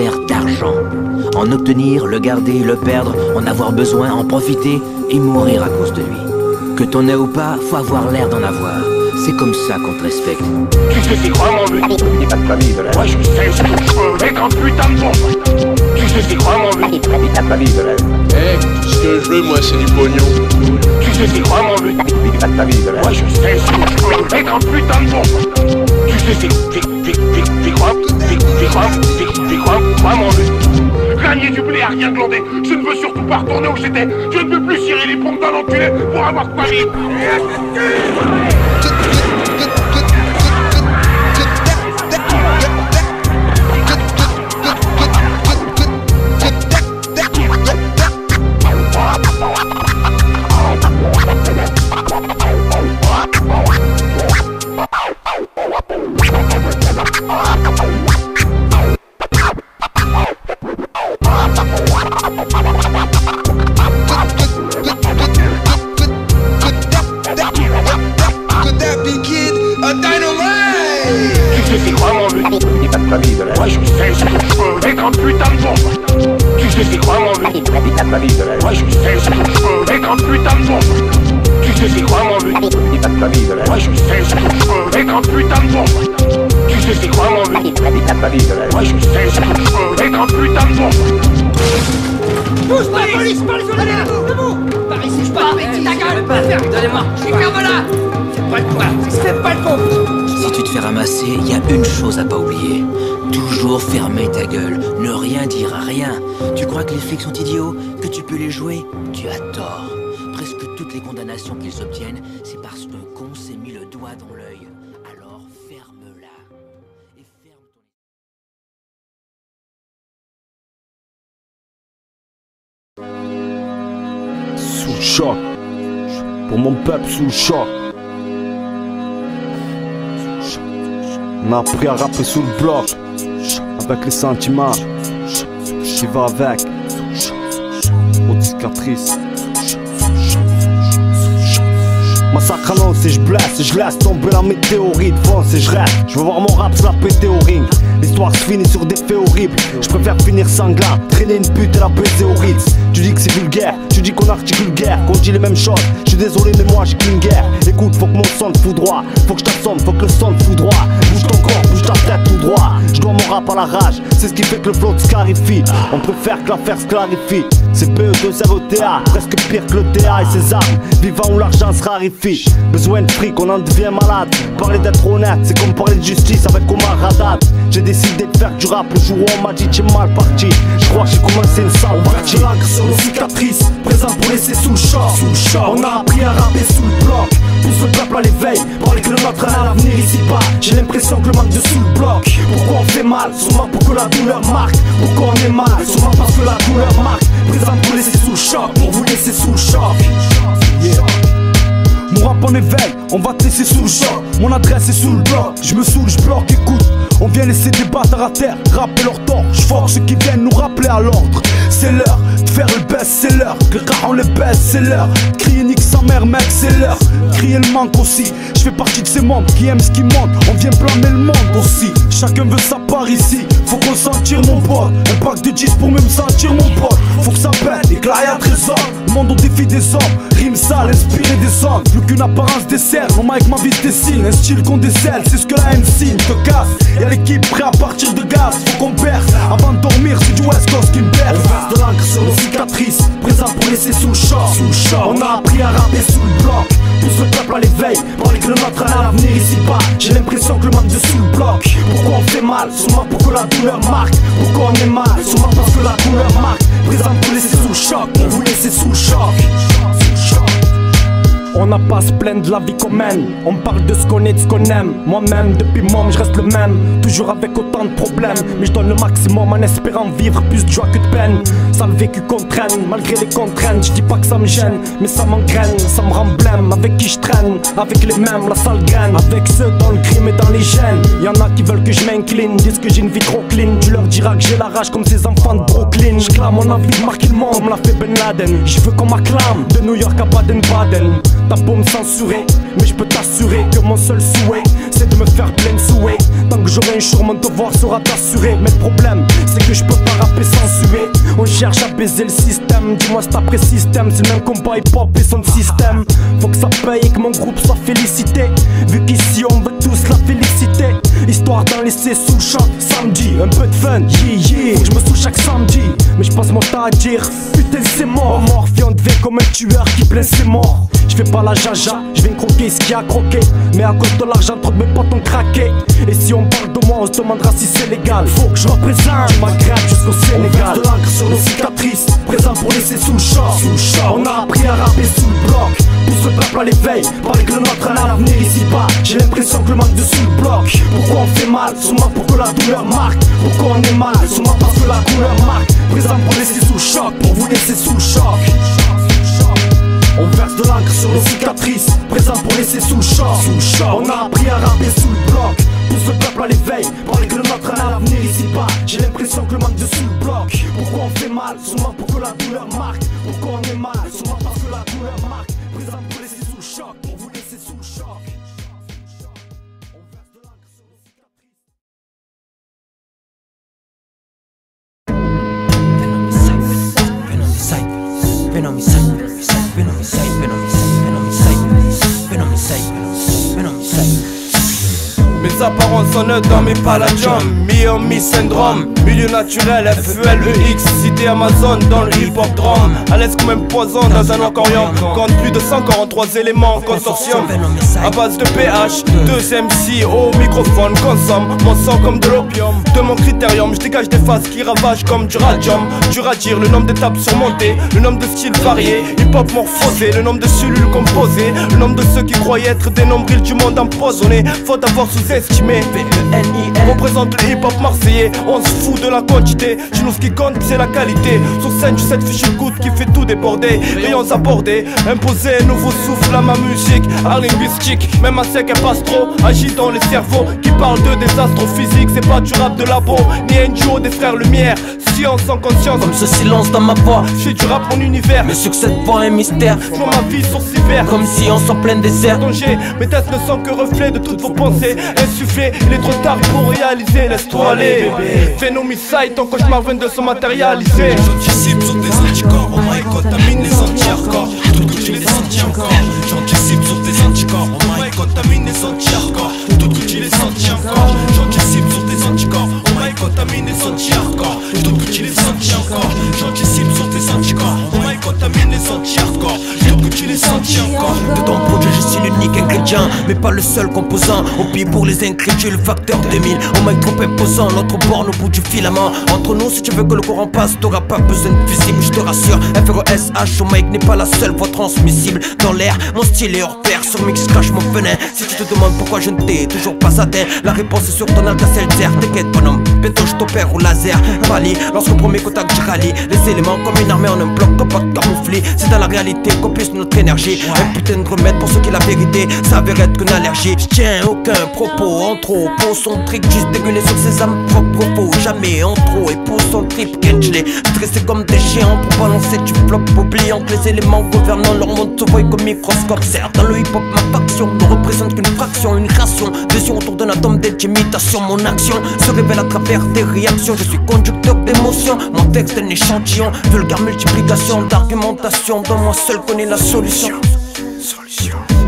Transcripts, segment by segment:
transfert d'argent. En obtenir, le garder, le perdre, en avoir besoin, en profiter et mourir à cause de lui. Que t'en aies ou pas, faut avoir l'air d'en avoir. C'est comme ça qu'on te respecte. Tu sais c'est quoi mon but? Il pas de famille de rêve. Ouais je sais ce que je peux avec un putain de bombe. Tu sais c'est quoi mon but? Il pas de famille de rêve. Eh, ce que je veux moi c'est du pognon. Tu sais c'est quoi mon but? Il pas de famille de rêve. Ouais je sais ce que je peux avec un putain de bombe. Tu sais c'est quoi mon but? Gagner du blé à rien glander. Je ne veux surtout pas retourner où j'étais. Je ne veux plus cirer les pompes d'un enculé pour avoir quoi vivre. C'est quoi mon but? Il pas de famille de rêve. Ouais je sais ce que je peux avec un putain de bombe. Tu sais c'est quoi mon but? Il pas de famille de rêve. Ouais je sais ce que je peux avec un putain de bombe. Tu sais c'est quoi mon but? Il pas de famille de rêve. Ouais je sais ce que je peux avec un putain de bombe. Tu sais c'est quoi mon but? Il pas de famille de rêve. Ouais je sais ce que je peux avec un putain de bombe. Bouge pas, police, pas les soldat! Debout! Par ici, je pars, mais ta gueule! Donnez-moi, ferme-la! Fais pas le con, fais pas le con! Si tu te fais ramasser, il y a une chose à pas oublier. Toujours fermer ta gueule, ne rien dire à rien. Tu crois que les flics sont idiots? Que tu peux les jouer? Tu as tort. Presque toutes les condamnations qu'ils obtiennent, c'est parce qu'un con s'est mis le doigt dans l'œil. Alors ferme-la. Et ferme ton... Sous le choc. Pour mon peuple sous le choc. On a appris à rapper sous le bloc. Avec les sentiments qui va avec. Haute cicatrice. Massacre annonce et je blesse et je laisse tomber la météorite. Fonce et je reste, je veux voir mon rap se la péter au ring. L'histoire se finit sur des faits horribles. Je préfère finir sanglant, traîner une pute et la baiser au Ritz. Tu dis que c'est vulgaire, tu dis qu'on articule guerre, qu'on dit les mêmes choses. Je suis désolé mais moi j'ai qu'une guerre. Écoute, faut que mon son te foudroie, faut que je t'assomme, faut que le son te foudroie. Bouge ton corps, bouge ta tête tout droit. Je dois mon rap à la rage, c'est ce qui fait que le flow se clarifie. On préfère que l'affaire se clarifie. C'est PE2RETA, presque pire que le TA et ses armes. Vivant où l'argent se raréfie. Besoin de fric, on en devient malade. Parler d'être honnête, c'est comme parler de justice avec Omar Haddad. J'ai décidé de faire du rap le jour où on m'a dit t'es mal parti. Je crois que j'ai commencé une sale partie. On va mettre sur nos cicatrices, présent pour laisser sous le choc. On a appris à rapper sous le bloc. Pousse le peuple à l'éveil, parler que le nôtre a un avenir ici bas. J'ai l'impression que le manque de sous le bloc. Pourquoi on fait mal? Sûrement pour que la douleur marque. Pourquoi on est mal? Sûrement parce que la douleur marque. Présent pour laisser sous le choc, pour vous laisser sous le choc. Yeah. Mon rap en éveil, on va te laisser sous le choc. Mon adresse est sous le bloc, je me saoule, je bloque, écoute. On vient laisser des bâtards à terre, rapper leur tort. Je force ceux qui viennent nous rappeler à l'ordre. C'est l'heure de faire le best, c'est l'heure. Que le rap on le baisse, c'est l'heure. Crier nique sa mère, mec, c'est l'heure. Crier le manque aussi. Je fais partie de ces membres qui aiment ce qui monte. On vient blâmer le monde aussi. Chacun veut sa part ici. Faut qu'on s'en tire, mon pote. Un pack de 10 pour même sentir, mon pote. Faut que ça pète, éclat et à trésor. Le monde au défi des hommes. Rime sale, inspiré des hommes. Plus qu'une apparence dessert. Mon mic m'invite des signes. Un style qu'on décèle, c'est ce que la haine signe. Te casse. Y'a l'équipe prêt à partir de gaz. Faut qu'on perce. Avant de dormir, c'est du West Coast qui me berce. On verse de l'encre sur nos cicatrices. Présent pour laisser sous le choc. On a appris à rapper sous le bloc. Pousse le peuple à l'éveil, parler que le nôtre a un avenir ici bas. J'ai l'impression que le manque de sous le bloc. Pourquoi on fait mal? Sûrement pour que la douleur marque. Pourquoi on est mal? Sûrement parce que la douleur marque. Présent pour laisser sous le choc, pour vous laisser sous le choc. On n'a pas à se plaindre de la vie qu'on mène. On parle de ce qu'on est, de ce qu'on aime. Moi-même, depuis môme, je reste le même. Toujours avec autant de problèmes. Mais je donne le maximum en espérant vivre plus de joie que de peine. Ça le vécu qu'on traîne, malgré les contraintes. Je dis pas que ça me gêne, mais ça m'engraine. Ça me rend blême, avec qui je traîne. Avec les mêmes, la sale graine. Avec ceux dans le crime et dans les gènes. Y'en a qui veulent que je m'incline, disent que j'ai une vie trop clean. Tu leur diras que j'ai la rage comme ces enfants de Brooklyn. Je clame mon envie de marquer le monde, comme l'a fait Ben Laden. Je veux qu'on m'acclame, de New York à Baden-Baden. T'as beau me censurer, mais je peux t'assurer que mon seul souhait, c'est de me faire plein de souhaits. Tant que j'aurai un jour, mon devoir sera d'assurer. Mais le problème, c'est que je peux cherche à baiser le système. Dis-moi c'est après système, c'est le même combat hip-hop et son système. Faut que ça paye et que mon groupe soit félicité. Vu qu'ici on veut tous la féliciter. Histoire d'en laisser sous le choc. Samedi, un peu de fun, yeah. Faut que je me sous chaque samedi. Mais je passe mon temps à dire putain c'est mort. Mort, viande V comme un tueur qui plaint ses morts. Je fais pas la jaja, je viens croquer ce qu'il y a à croquer. Mais à cause de l'argent, trop de mes potes ont craqué. Et si on parle de moi, on se demandera si c'est légal. Faut que je représente ma grade jusqu'au Sénégal. On verse de l'encre sur nos cicatrices, présent pour laisser sous le choc. On a appris à rapper sous le bloc. Pousse le peuple à l'éveil, parler que le nôtre a l'avenir ici bas. J'ai l'impression que le manque de sous le bloc. Pourquoi on fait mal? Sûrement pour que la douleur marque. Pourquoi on est mal? Sûrement parce que la couleur marque. Présent pour laisser sous le choc, pour vous laisser sous le choc. On verse de l'encre sur nos cicatrices, présent pour laisser sous le choc. On a appris à rapper sous le bloc. Pousse le peuple à l'éveil, parler que le nôtre a l'avenir ici bas. J'ai l'impression que le manque de sous le bloc. Pourquoi on fait mal? Sûrement pour que la douleur marque. Pourquoi on est mal? Sûrement parce que la douleur marque. Présent pour laisser sous le choc, pour vous laisser sous le choc. On verse de l'encre sur nos cicatrices. Mes apparences sont neutres dans mes palladiums. Mi syndrome, milieu naturel, FELEX, cité Amazon dans le hip-hop drum. À l'aise comme un poison dans un aquarium. Compte plus de 143 éléments consortium. À base de pH, 2 MC au microphone. Consomme mon sang comme de l'opium. De mon critérium, je dégage des phases qui ravagent comme du radium. Dur à dire, le nombre d'étapes surmontées, le nombre de styles variés, hip-hop morphosé, le nombre de cellules composées, le nombre de ceux qui croyaient être des nombrils du monde empoisonné. Faut avoir sous-estimé. Représente le hip-hop marseillais, on se fout de la quantité. Chez nous ce qui compte c'est la qualité. Sur scène j'ai cette fichue goutte qui fait tout déborder. Rayons abordés, imposer un nouveau souffle à ma musique. Art linguistique, même à sec elle passe trop. Agitant les cerveaux qui parlent de désastres physiques. C'est pas du rap de labo, ni un duo des frères Lumière. Science sans conscience, comme ce silence dans ma voix. J'ai du rap mon univers, mais sur cette voix un mystère. J'vois ma vie sur cyber, comme si on s'en plein désert. Danger, mes tests ne sont que reflets de toutes vos pensées. Insufflé, il est trop tard pour réaliser. Laisse-toi aller, fais nos missiles, ton cauchemar vient de se matérialiser. J'anticipe sur tes anticorps, oh my god, contamine les anti-hardcore. Tout que tu les sentis encore. J'anticipe sur tes anticorps, oh my god, contamine les anti-hardcore. Tout que tu les sentis encore. J'anticipe sur tes anticorps, oh my god, contamine les anti-hardcore. Tout que tu les sentis encore. J'anticipe sur tes anticorps, oh my god, contamine les anti-hardcore. Tout que tu les sentis encore. De ton projet je suis l'unique ingrédient, mais pas le seul composant. Au pire pour les incrédules, facteur 2000. Au mic trop imposant, notre borne au bout du filament. Entre nous si tu veux que le courant passe, t'auras pas besoin de fusible, je te rassure. FRESH au mic n'est pas la seule voix transmissible dans l'air. Mon style est hors pair, sur mix cache mon venin. Si tu te demandes pourquoi je ne t'ai toujours pas atteint, la réponse est sur ton Alka-Seltzer. T'inquiète bonhomme, bientôt je t'opère au laser. Pali, lorsqu'au premier contact je rallie les éléments comme une armée en un bloc compact camouflé. C'est dans la réalité qu'on puisse notre énergie. Un putain de remède pour ceux qui la vérité s'avère être qu'une allergie. Je tiens aucun propos en trop pour son trick, juste dégueuler sur ses âmes propres faux. Jamais en trop et pour son trip Kenjley. Stressé comme des géants pour balancer du flop, oubliant que les éléments gouvernant leur monde se voient comme microscope. Certes dans le hip hop ma faction ne représente qu'une fraction, une ration, vision autour d'un atome d'imitation. Mon action se révèle à travers des réactions. Je suis conducteur d'émotions, mon texte est un échantillon. Vulgaire multiplication d'argumentation, dont moi seul connais la solution.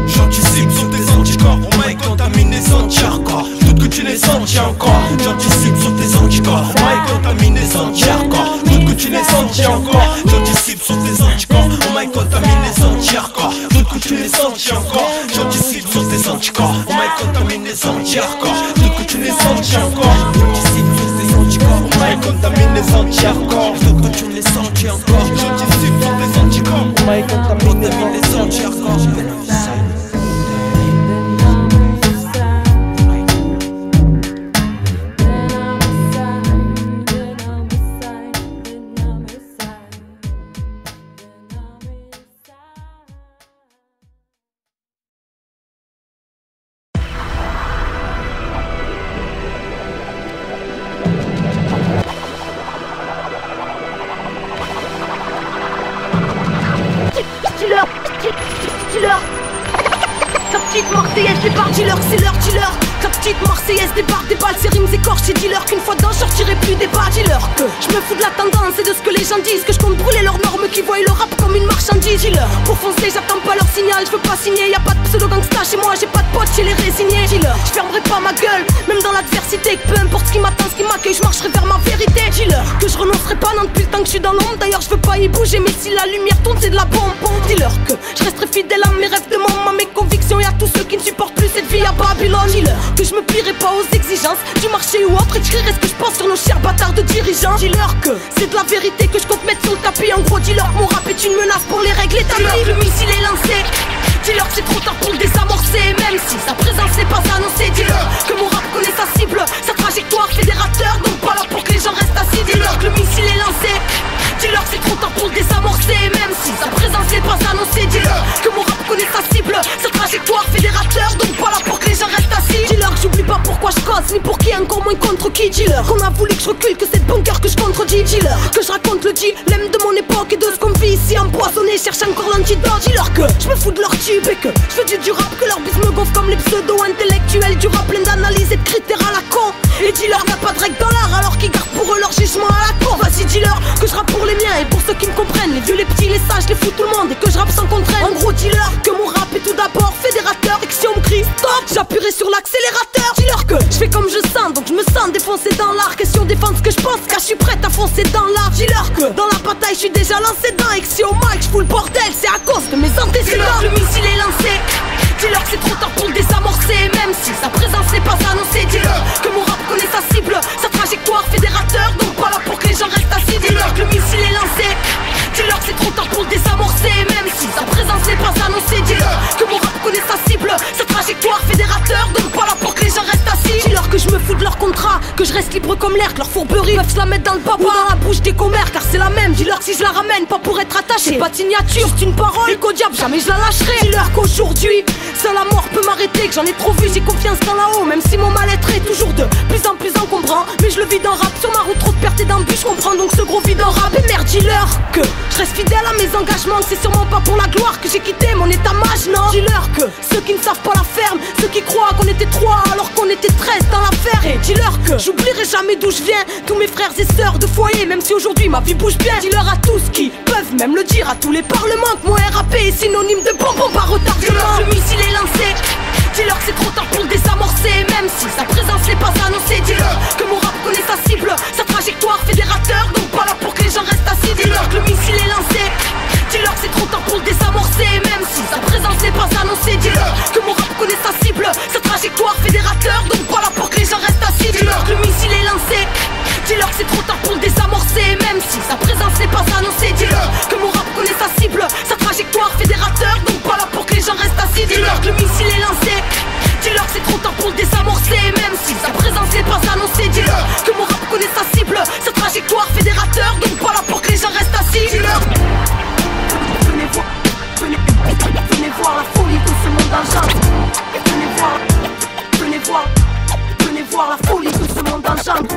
J'anticipe sur tes anticorps, oh my god, contamine les anti-hardcore. Tout que tu les sentis encore. J'anticipe sur tes anticorps, oh my god, contamine les anti-hardcore. Tout que tu les sentis encore. J'anticipe sur tes anticorps, oh my god, contamine les anti-hardcore. Tout que tu les sentis encore. J'anticipe sur tes anticorps, oh my god, contamine les anti-hardcore. Tout que tu les sentis encore. J'anticipe sur tes anticorps, oh my god, contamine les anti-hardcore. Tout que tu les sentis encore. J'anticipe sur tes anticorps, oh my god, contamine les anti-hardcore. Sa petite Marseillaise, c'est parti leur, c'est leur, petite Marseillaise débarque des balles, ces rimes écorchées. Dis-leur qu'une fois dedans, je sortirai plus des bas. Dis-leur que je me fous de la tendance et de ce que les gens disent, que je compte brûler leurs normes qui voient le rap comme une marchandise. Dis-leur pour foncer, j'attends pas leur signal, je veux pas signer. Y'a pas de pseudo gangsta chez moi, j'ai pas de potes chez les résignés. Dis-leur, je fermerai pas ma gueule, même dans l'adversité, que peu importe ce qui m'attend, ce qui m'accueille, je marcherai vers ma vérité. Dis-leur que je renoncerai pas, non, depuis le temps que je suis dans l'ombre. D'ailleurs, je veux pas y bouger, mais si la lumière tourne, c'est de la bombe. Dis-leur que je resterai fidèle à mes rêves de maman, à mes convictions et à tous ceux qui ne supportent plus cette vie à Babylone. Dis-leur que je me plierai pas aux exigences du marché ou autre, et j'écrirai ce que je pense sur nos chers bâtards de dirigeants. Dis-leur que c'est de la vérité que je compte mettre sur le tapis. En gros, dis-leur que mon rap est une menace pour les règles établies. Dis-leur que le missile est lancé. Dis-leur que c'est trop tard pour le désamorcer, même si sa présence n'est pas annoncée. Dis-leur que mon rap connaît sa cible, sa trajectoire fédérateur, donc pas là pour que les gens restent assis. Dis-leur que le missile est lancé. Dis-leur que c'est trop tard pour le désamorcer, même si sa présence n'est pas annoncée. Dis-leur que mon rap connaît sa cible, sa trajectoire fédérateur, donc pas là pour que les gens restent assis. Dis-leur que j'oublie pas pourquoi je cause, ni pour qui, encore moins contre qui. Dis-leur qu'on a voulu que je recule, que c'est de bon cœur que je contredis. Dis-leur que je raconte le dilemme de mon époque et de ce qu'on vit ici empoisonné, cherche encore l'antidote. Dis-leur que je me fous de leur tube et que je fais du rap, que leur bise me gonfle comme les pseudo-intellectuels du rap, plein d'analyses et de critères à la con. Et dis-leur y'a pas de règle dans l'art, alors qu'ils gardent pour eux leur jugement à la con. Vas-y, dis-leur que je rappe pour les miens et pour ceux qui me comprennent, les vieux, les petits, les sages, les fous, tout le monde, et que je rappe sans contrainte. En gros, dis-leur que mon rap est tout d'abord fédérateur et que si on me crie stop, j'appuierai sur l'accélérateur. Dis-leur que je fais comme je sens, donc je me sens défoncé dans l'art. Question défendre ce que je pense, car je suis prête à foncer dans l'art. Dis-leur que dans la bataille, je suis déjà lancé dedans et que si au mic je fous le bordel, c'est à cause de mes antécédents. Le missile est lancé. Dis-leur que c'est trop tard pour le désamorcer, même si sa présence n'est pas annoncée. Dis-leur que mon rap connaît sa cible, sa trajectoire fédérateur, donc pas là pour que les gens restent assis. Dis-leur que le missile est lancé. Dis-leur que c'est trop tard pour le désamorcer, même si sa présence n'est pas annoncée. Dis-leur que mon rap connaît sa cible, sa trajectoire fédérateur, donc pas là pour que les gens restent assis. Dis-leur que je me fous de leur contrat, que je reste libre comme l'air, que leur fourberie peuvent se la mettre dans le baba ou dans la bouche des commères, car c'est la même. Dis-leur que si je la ramène, pas pour être attaché, pas de signature, c'est une parole, et qu'au diable jamais je la lâcherai. Dis-leur qu'aujourd'hui, seule la mort peut m'arrêter, que j'en ai trop vu, j'ai confiance dans là-haut, même si mon mal-être est toujours de plus en plus encombrant. Mais je le vis dans rap, sur ma route trop de pertes et d'embûches, je comprends donc ce gros vide en rap. Et merde, dis-leur que je reste fidèle à mes engagements, que c'est sûrement pas pour la gloire que j'ai quitté mon état mage, non. Dis-leur que ceux qui ne savent pas la ferme, ceux qui croient qu'on était 3 alors qu'on était 13 dans l'affaire. Et dis-leur que j'oublierai jamais d'où je viens, tous mes frères et sœurs de foyer, même si aujourd'hui ma vie bouge bien. Dis-leur à tous qui peuvent même le dire, à tous les parlements, que mon RAP est synonyme de bonbon par retardement. Le missile est lancé. Dis-leur que c'est trop tard pour le désamorcer, même si sa présence n'est pas annoncée. Dis-leur que mon rap connaît sa cible, sa trajectoire fédérateur, donc pas là pour que les gens restent assis. Dis-leur que le missile est lancé. Dis-leur que c'est trop tard pour le désamorcer, même si sa présence n'est pas annoncée. Dis-leur que mon rap connaît sa cible, sa trajectoire fédérateur, donc pas là pour que les gens restent assis. Dis-leur que le missile est lancé. Dis-leur que c'est trop tard pour le désamorcer, même si sa présence n'est pas annoncée. Dis-leur que mon rap connaît sa cible, sa trajectoire fédérateur, donc pas là pour que les gens restent assis. Dis-leur que le missile est lancé. Dis-leur que c'est trop tard pour le désamorcer, même si sa présence n'est pas annoncée. Dis-leur que mon rap connaît sa cible, sa trajectoire fédérateur, donc pas là pour que les gens restent assis. Dis-leur venez voir la folie de ce monde en jungle. Venez voir la folie de ce monde en jungle.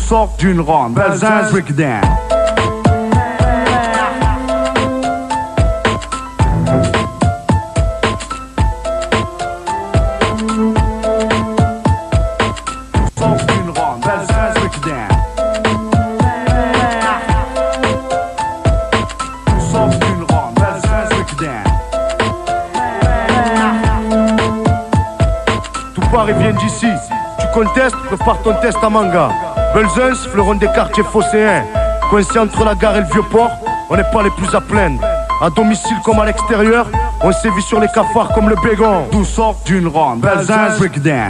Sort d'une ronde, Bazin Breakdown. vient d'ici. Tu contestes, prépare ton test à manga. Belzunce, fleuron des quartiers phocéens. Coincé entre la gare et le vieux port, on n'est pas les plus à plaindre. À domicile comme à l'extérieur, on sévit sur les cafards comme le bégon. D'où sort d'une ronde, Belzunce breakdown.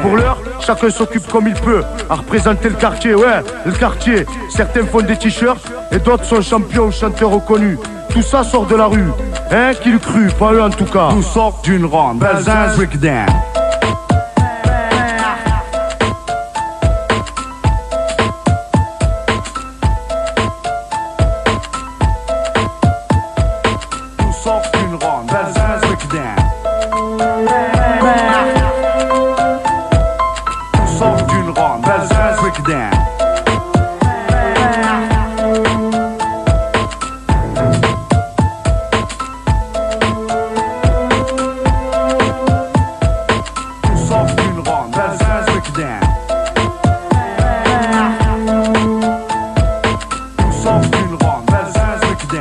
Pour l'heure, chacun s'occupe comme il peut à représenter le quartier, ouais, le quartier. Certains font des t-shirts et d'autres sont champions ou chanteurs reconnus. Tout ça sort de la rue, hein, qui le crut, pas eux en tout cas. D'où sort d'une ronde, Belzunce breakdown.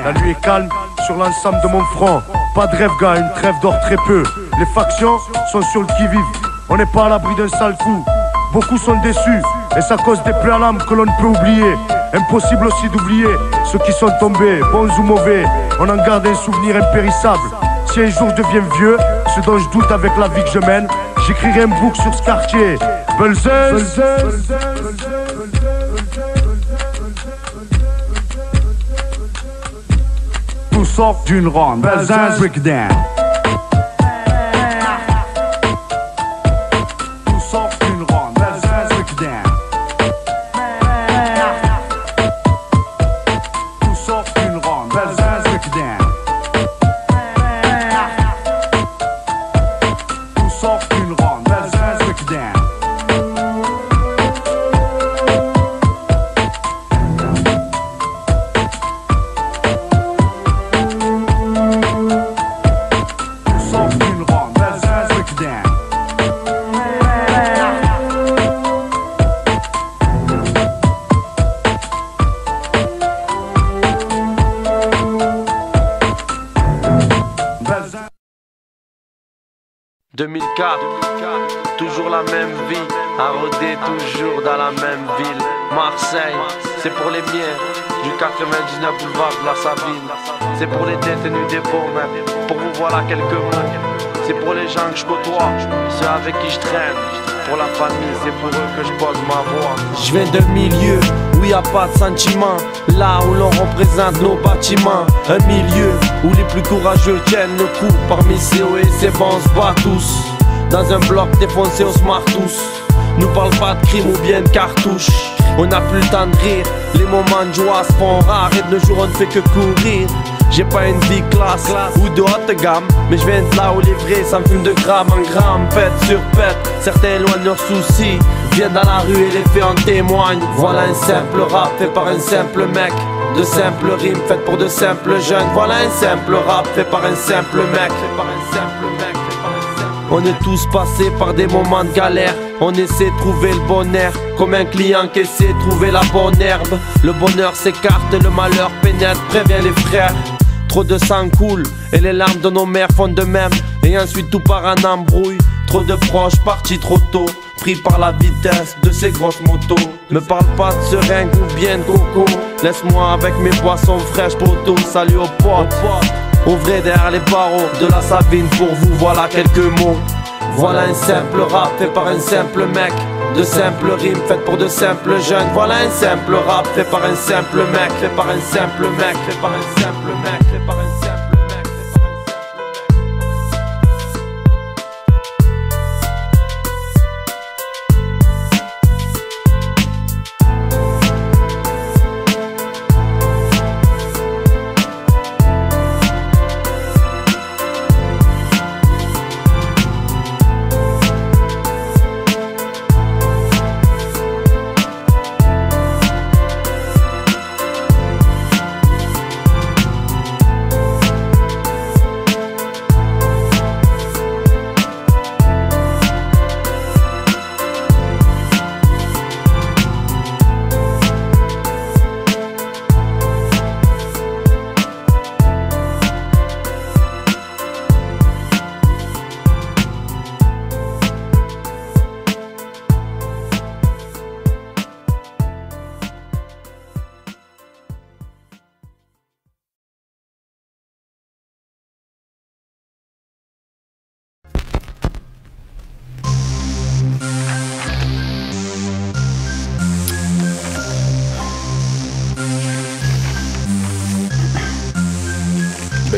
La nuit est calme sur l'ensemble de mon front. Pas de rêve gars, une trêve dort très peu. Les factions sont sur le qui-vive. On n'est pas à l'abri d'un sale coup. Beaucoup sont déçus et ça cause des plaies à l'âme que l'on ne peut oublier. Impossible aussi d'oublier ceux qui sont tombés, bons ou mauvais. On en garde un souvenir impérissable. Si un jour je deviens vieux, ce dont je doute avec la vie que je mène, j'écrirai un book sur ce quartier. Belzunce. Tout sort d'une ronde, Belzunce breakdown. Tout sort d'une ronde, Belzunce breakdown. Tout sort d'une ronde, Belzunce breakdown. Tout sort d'une ronde, Belzunce breakdown. Toujours la même vie, à rôder toujours dans la même ville. Marseille, c'est pour les miens, du 99 boulevard de la Sabine. C'est pour les détenus des paumets, pour vous voilà quelques mots. C'est pour les gens que je côtoie, ceux avec qui je traîne. Pour la famille, c'est pour eux que je pose ma voix. Je viens d'un milieu où y a pas de sentiment, là où l'on représente nos bâtiments. Un milieu où les plus courageux tiennent le coup. Parmi ces hauts et ces bons, on se bat tous. Dans un bloc défoncé, on se marre tous. Nous parle pas de crime ou bien de cartouches. On n'a plus le temps de rire, les moments de joie se font rares. Et de nos jours on ne fait que courir. J'ai pas une vie classe ou de haute gamme, mais je viens de là où les vrais ça me fume de gramme en gramme, pète sur pète. Certains éloignent leurs soucis, viennent dans la rue et les faits en témoignent. Voilà un simple rap fait par un simple mec, de simples rimes faites pour de simples jeunes. Voilà un simple rap fait par un simple mec, On est tous passés par des moments de galère. On essaie de trouver le bonheur, comme un client qui essaie de trouver la bonne herbe. Le bonheur s'écarte, le malheur pénètre, prévient les frères. Trop de sang coule et les larmes de nos mères font de même. Et ensuite tout part en embrouille. Trop de proches partis trop tôt, pris par la vitesse de ces grosses motos. Me parle pas de seringue ou bien de coco. Laisse-moi avec mes boissons fraîches poteau. Salut aux potes, ouvrez derrière les barreaux de la Sabine pour vous, voilà quelques mots. Voilà un simple rap fait par un simple mec, de simples rimes faites pour de simples jeunes. Voilà un simple rap fait par un simple mec, fait par un simple mec, fait par un simple mec, fait par un simple mec.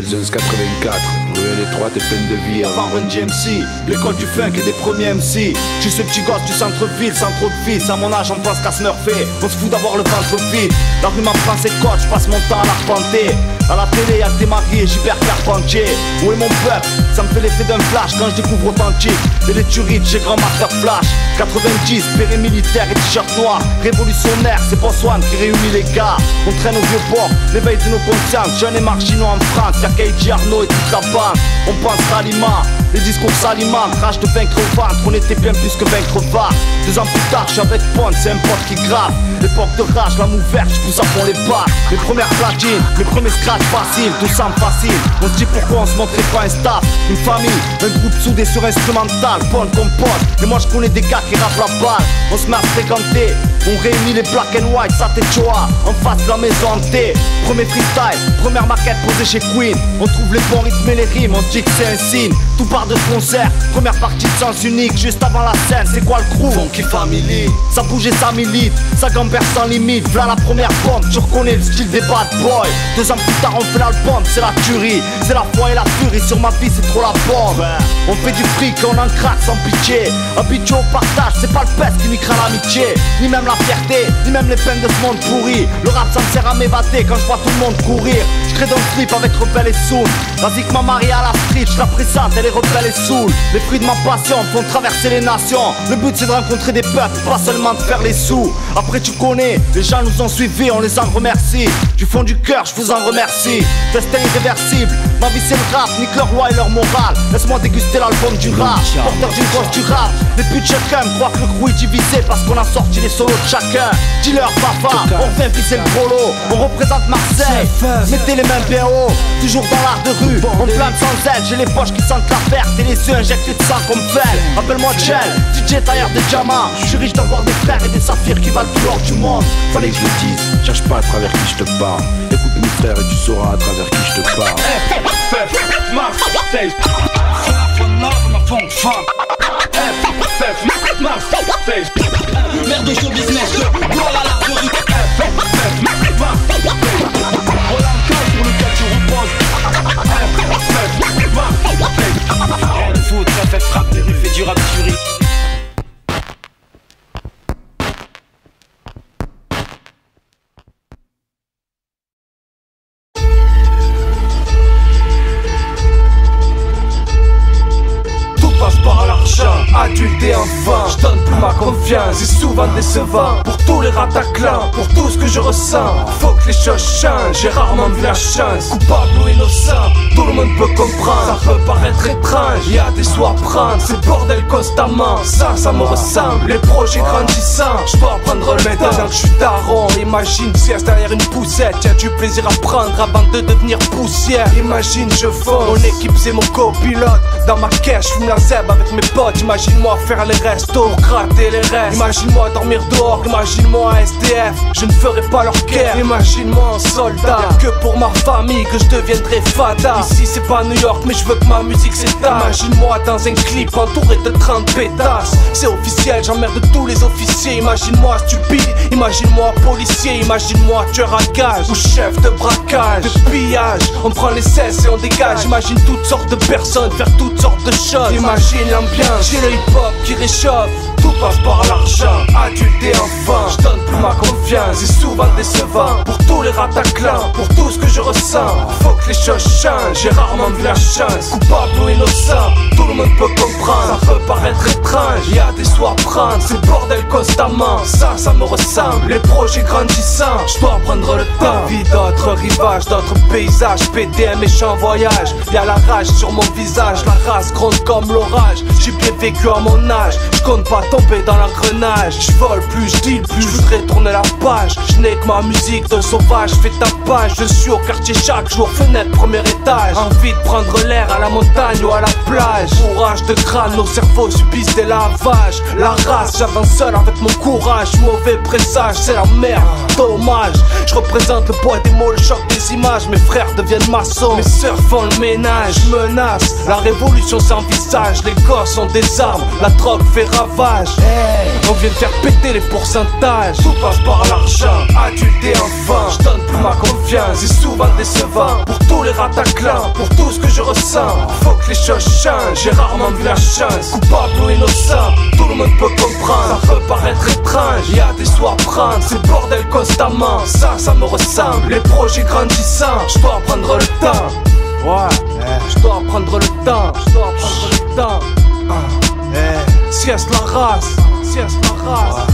Belzunce 84, ruelle étroite et pleine de vie avant Run GMC. L'école du funk et des premiers MC. Je suis ce petit gosse du centre-ville sans trop de fils. À mon âge on pense qu'à se nerfer, on se fout d'avoir le ventre vide. La rue m'apprend ses codes, je passe mon temps à l'arpenter. À la télé y'a que des mariés, Gilbert Carpentier. Où est mon peuple? Ça me fait l'effet d'un flash quand je découvre authentique. Et les tueries de chez Grand Master Flash. 90, péré militaire et t-shirt noir. Révolutionnaire, c'est Botswana qui réunit les gars. On traîne au vieux port, l'éveil de nos consciences. Jeunes et marginaux en France, y'a Keiji Arnaud et toute la bande. On pense ralliement, les discours s'alimentent. Rage de vaincre au ventre, on était bien plus que vaincre va. 2 ans plus tard, je suis avec Pond, c'est un pote qui grave. L'époque de rage, la mou verte, je pousse à fond les pas. Mes premières platines, mes premiers scratchs faciles, tout semble facile. On se dit pourquoi on se montrait pas un staff, une famille, un groupe soudé sur instrumental. Pond compose, et moi je connais des gars qui rappent la balle. On se met à se fréquenter, on réunit les black and white, ça t'es Choa, en face de la maison hantée. Premier freestyle, première maquette posée chez Queen. On trouve les bons rythmes et les rimes, on se dit que c'est un signe. Tout part de ce concert, première partie de sens unique. Juste avant la scène, c'est quoi le crew? Funky Family. Ça bouge et ça milite, ça gamberge sans limite. V'là la première bombe, tu reconnais le style des bad boys. 2 ans plus tard on fait l'album, c'est la tuerie. C'est la foi et la furie, sur ma vie c'est trop la bombe. On fait du fric, on en craque sans pitié. Habitué au partage, c'est pas le peste qui niquera l'amitié. Ni même la fierté, ni même les peines de ce monde pourri. Le rap ça me sert à m'évader quand je vois tout le monde courir. Je crée dans le slip avec Rebelle et Soul. Vas-y que ma Marie à la street, je la présente, elle est rebelle et soul. Les fruits de ma passion font traverser les nations. Le but c'est de rencontrer des peuples, pas seulement de faire les sous. Après tu connais, les gens nous ont suivis, on les en remercie. Du fond du cœur, je vous en remercie. Destin irréversible, ma vie c'est le rap, nique leur loi et leur morale. Laisse-moi déguster l'album du rap, porteur d'une grosse du rap. Les buts de chacun croient que le crew est divisé parce qu'on a sorti les solos de chacun. Dis-leur papa, on revient pisser le polo. On représente Marseille, mettez les mains bien haut. Toujours dans l'art de rue, on plane sans aide. J'ai les poches qui sentent la perte et les yeux injectés de sang comme Fel. Appelle-moi Chell, DJ tailleur de diamants. Je suis riche d'avoir des frères et des saphirs qui valent tout l'or du monde. Fallait que je le dise, cherche pas à travers qui je te parle. Écoute mes frères et tu sauras à travers qui je te parle. Merde de show business, gloire à l'art de rue. Voilà un cas sur lequel tu reposes. Rien de foot, ça fait frappe des rues, fait du rap tuerie. Adulte et enfant, je donne plus ma confiance, c'est souvent décevant. Pour tous les rataclans, pour tout ce que je ressens, faut que les choses changent, j'ai rarement vu la chance. Coupable ou innocent, tout le monde peut comprendre. Ça peut paraître étrange, y a des soirs à prendre, c'est bordel constamment, ça me ressemble. Les projets grandissants, je peux apprendre le temps que je suis daron. Imagine, sieste derrière une poussette, y'a du plaisir à prendre avant de devenir poussière. Imagine, je fonce, mon équipe c'est mon copilote. Dans ma caisse, je fume la zèbre avec mes potes. Imagine-moi faire les restos, gratter les restes. Imagine-moi dormir dehors, imagine-moi SDF. Je ne ferai pas leur guerre, imagine-moi un soldat. Que pour ma famille que je deviendrai fada. Ici c'est pas New York mais je veux que ma musique s'étale. Imagine-moi dans un clip entouré de 30 pétasses. C'est officiel, j'emmerde tous les officiers. Imagine-moi stupide, imagine-moi policier. Imagine-moi tueur à gage ou chef de braquage, de pillage. On prend les cesses et on dégage. Imagine toutes sortes de personnes faire toutes sortes de choses. Imagine l'ambiance, j'ai le hip-hop qui réchauffe. Tout passe par l'argent, adulte et enfant. Je donne plus ma confiance, c'est souvent décevant. Pour tous les rataclans, pour tout ce que je ressens, faut que les choses changent, j'ai rarement vu la chance. Coupable ou innocent, tout le monde peut comprendre. Ça peut paraître étrange, y a des soirs à prendre, c'est bordel constamment, ça me ressemble. Les projets grandissants, je dois prendre le temps. Vie d'autres rivages, d'autres paysages, péter un méchant voyage. Y'a la rage sur mon visage, la race gronde comme l'orage. J'ai bien vécu à mon âge, je compte pas tomber dans l'engrenage. Je vole plus, je deal plus, je voudrais tourner la page. Je n'ai que ma musique de sauvage, fais ta page. Je suis au quartier chaque jour, fenêtre, premier étage. Envie de prendre l'air à la montagne ou à la plage. Courage de crâne, nos cerveaux subissent des lavages. La race, j'avance seul avec mon courage. Mauvais présage, c'est la merde, dommage. Je représente le poids des mots, le choc des images. Mes frères deviennent maçons, mes sœurs font le ménage. Je menace, la révolution sans visage. Les gosses ont des armes, la drogue fait ravage. ménage. On vient de faire péter les pourcentages. Tout passe par l'argent, adulté en vain. Je donne plus ma confiance, c'est souvent décevant. Pour tous les rataclins, pour tout ce que je ressens. Faut que les choses changent, j'ai rarement vu la chance. Coupable ou innocent, tout le monde peut comprendre. Ça peut paraître étrange, y a des soirs à prendre. C'est bordel constamment, ça me ressemble. Les projets grandissants, je dois prendre le temps. Ouais, je dois prendre le temps, je dois prendre le temps. Sieste la race, sieste la race.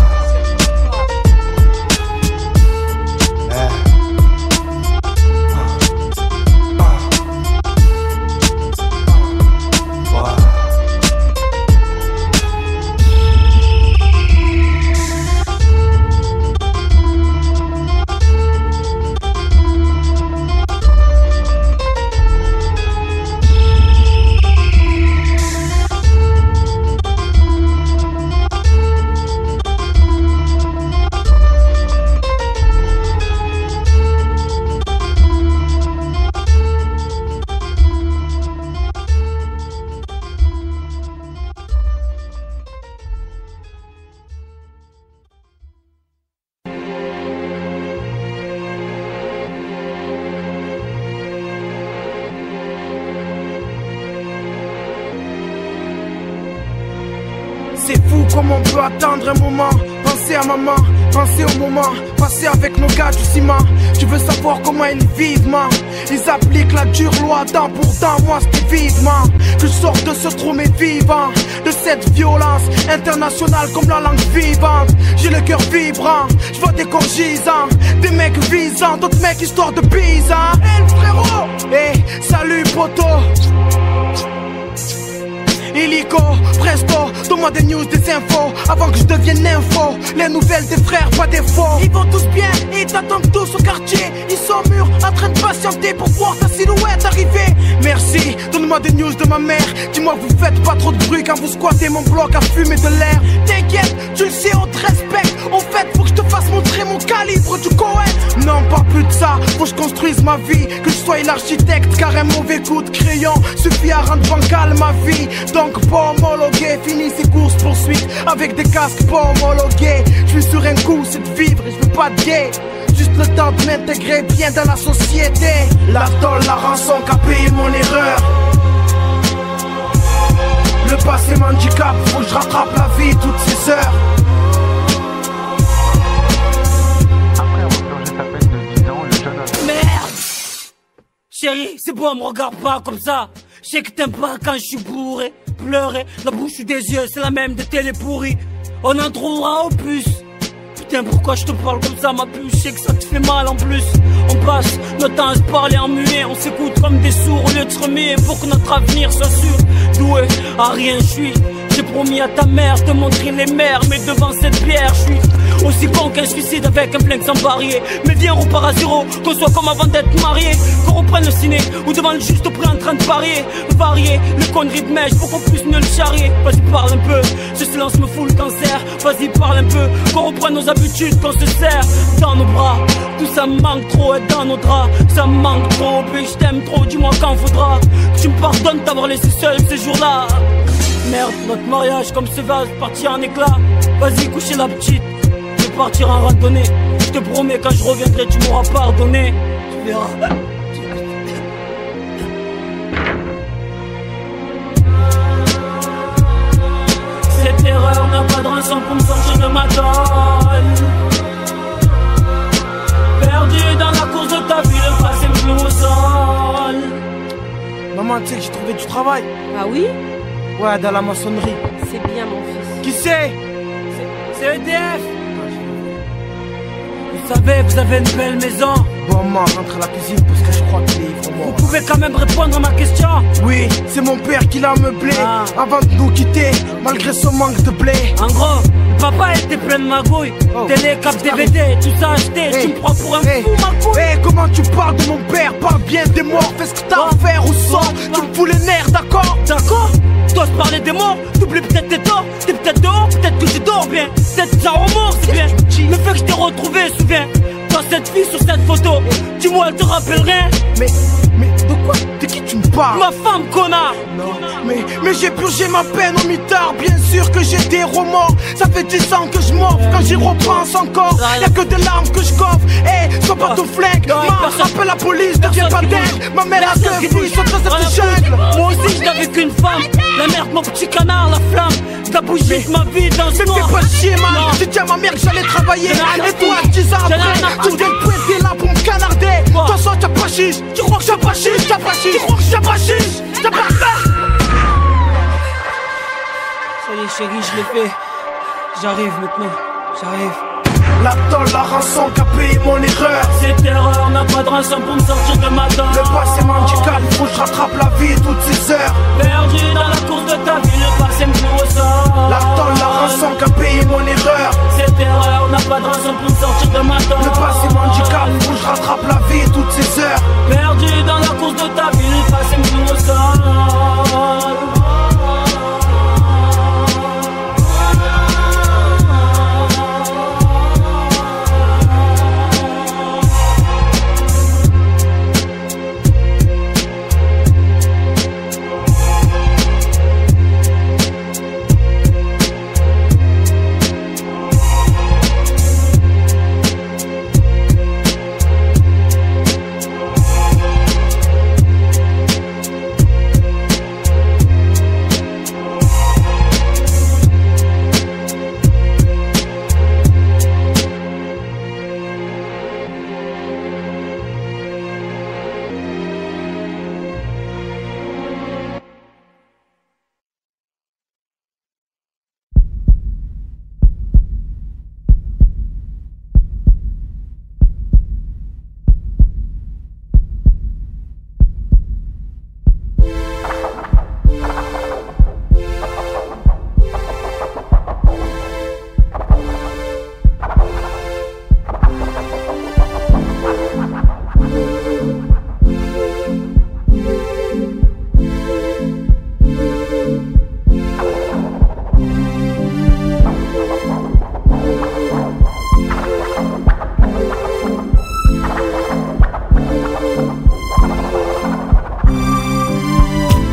C'est fou comment on peut attendre un moment. Penser à maman, penser au moment passé avec nos gars du ciment. Tu veux savoir comment ils vivent, man. Ils appliquent la dure loi dent pour dent. Moi c'était vivement que je sors de ce trou mais vivant. De cette violence internationale comme la langue vivante. J'ai le cœur vibrant, je vois des corps gisants. Des mecs visants, d'autres mecs histoire de bise, hein. Hey frérot, hey, salut poto. Illico, presto, donne-moi des news, des infos avant que je devienne info. Les nouvelles des frères, pas des faux. Ils vont tous bien et ils t'attendent tous au quartier. Ils sont mûrs, en train de patienter pour voir ta silhouette arriver. Merci, donne-moi des news de ma mère. Dis-moi que vous faites pas trop de bruit quand vous squattez mon bloc à fumer de l'air. T'inquiète, tu le sais, on te respecte. En fait, faut que je te fasse montrer mon calibre du Cohen. Non, pas plus de ça, faut que je construise ma vie. Que je sois l'architecte, car un mauvais coup de crayon suffit à rendre bancale ma vie. Donc pas homologué, fini ces courses poursuites avec des casques pas homologués. Je suis sur un coup, c'est de vivre et je veux pas de gay. Juste le temps de m'intégrer bien dans la société. La tôle, la rançon qu'a payé mon erreur. Le passé m'handicap, faut que je rattrape la vie toutes ces heures. Après avoir plongé sa peine de 10 ans, le jeune homme... Merde! Chérie, c'est bon, me regarde pas comme ça. Je sais que t'aimes pas quand je suis bourré. Pleurer, la bouche ou des yeux, c'est la même de télé pourrie. On en trouvera au plus. Putain, pourquoi je te parle comme ça, ma puce? Je sais que ça te fait mal en plus. On passe notre temps à se parler en muet. On s'écoute comme des sourds au lieu de se remuer pour que notre avenir soit sûr. Doué, à rien je suis. J'ai promis à ta mère de montrer les mers. Mais devant cette bière, je suis aussi con qu'un suicide avec un flingue sans barrière. Mais viens, on repart à zéro, qu'on soit comme avant d'être marié. Qu'on reprenne le ciné, ou devant le juste prix en train de parier. Varier, les conneries de mèche pour qu'on puisse mieux le charrier. Vas-y, parle un peu, ce silence me fout le cancer. Vas-y, parle un peu, qu'on reprenne nos habitudes, qu'on se serre dans nos bras. Tout ça me manque trop, être dans nos draps. Ça me manque trop, puis je t'aime trop, dis-moi quand faudra. Que tu me pardonnes d'avoir laissé seul ces jours-là. Merde, notre mariage comme ce vase parti en éclat. Vas-y, coucher la petite, je vais partir en randonnée. Je te promets, quand je reviendrai, tu m'auras pardonné. Tu verras. Cette erreur n'a pas de rançon pour me sortir de ma tôle. Perdu dans la course de ta vie, le passé me cloue au sol. Maman, tu sais que j'ai trouvé du travail. Ah oui? Ouais, dans la maçonnerie. C'est bien, mon fils. Qui c'est? C'est EDF. Vous savez, vous avez une belle maison. Bon, maman, rentre à la cuisine parce que je crois qu'il est ivre mort. Vous pouvez quand même répondre à ma question. Oui, c'est mon père qui l'a meublé avant de nous quitter, malgré son manque de blé. En gros, papa était plein de magouilles. Télé, cap, DVD, tout ça acheté. Tu me prends pour un fou, ma couille. Hey, comment tu parles de mon père? Parle bien des morts, fais ce que t'as à faire ou sors. Tu me fous les nerfs, d'accord? D'accord? T'oses parler des morts, t'oublies peut-être tes torts. T'es peut-être dehors, peut-être que tu dors bien. Peut-être ça remords, c'est bien. Le fait que je t'ai retrouvé, souviens. Toi, cette fille sur cette photo, dis-moi, elle te rappelle rien. Mais de quoi? De qui tu me parle. Ma femme, connard. Mais j'ai purgé ma peine au mitard. Bien sûr que j'ai des remords. Ça fait 10 ans que je m'offre. Quand j'y repense encore, y'a que des larmes que je coffre. Eh, sois pas ton flingue. Appelle la police, deviens pas dingue. Ma mère a 2 filles, sont dans cette jungle. Moi aussi je n'avais qu'une femme. La merde, mon petit canard, la flamme. T'as bougé ma vie dans ce noir. Mais fais pas chier, man. Tu tiens ma mère que j'allais travailler. Et toi, 10 ans après, tu viens de pointer là pour me canarder. Toi, ça, t'as pas chiche. Tu crois que j'ai pas chiche, t'as pas chiche. Tu crois que j'ai pas chiche, t'as pas fait. Ça y est, chérie, je l'ai fait. J'arrive maintenant, j'arrive. La tôle, la rançon qu'a payé mon erreur. Cette erreur n'a pas de rançon pour me sortir de ma dent. Le passé m'handicape, il faut que je rattrape la vie toutes ces heures. Perdu dans la course de ta vie, le passé me joue au sort. La tôle, la rançon qu'a payé mon erreur. Cette erreur n'a pas de rançon pour me sortir de ma dent. Le passé m'handicape, il faut que je rattrape la vie toutes ces heures. Perdu dans la course de ta vie, le passé me joue au sort.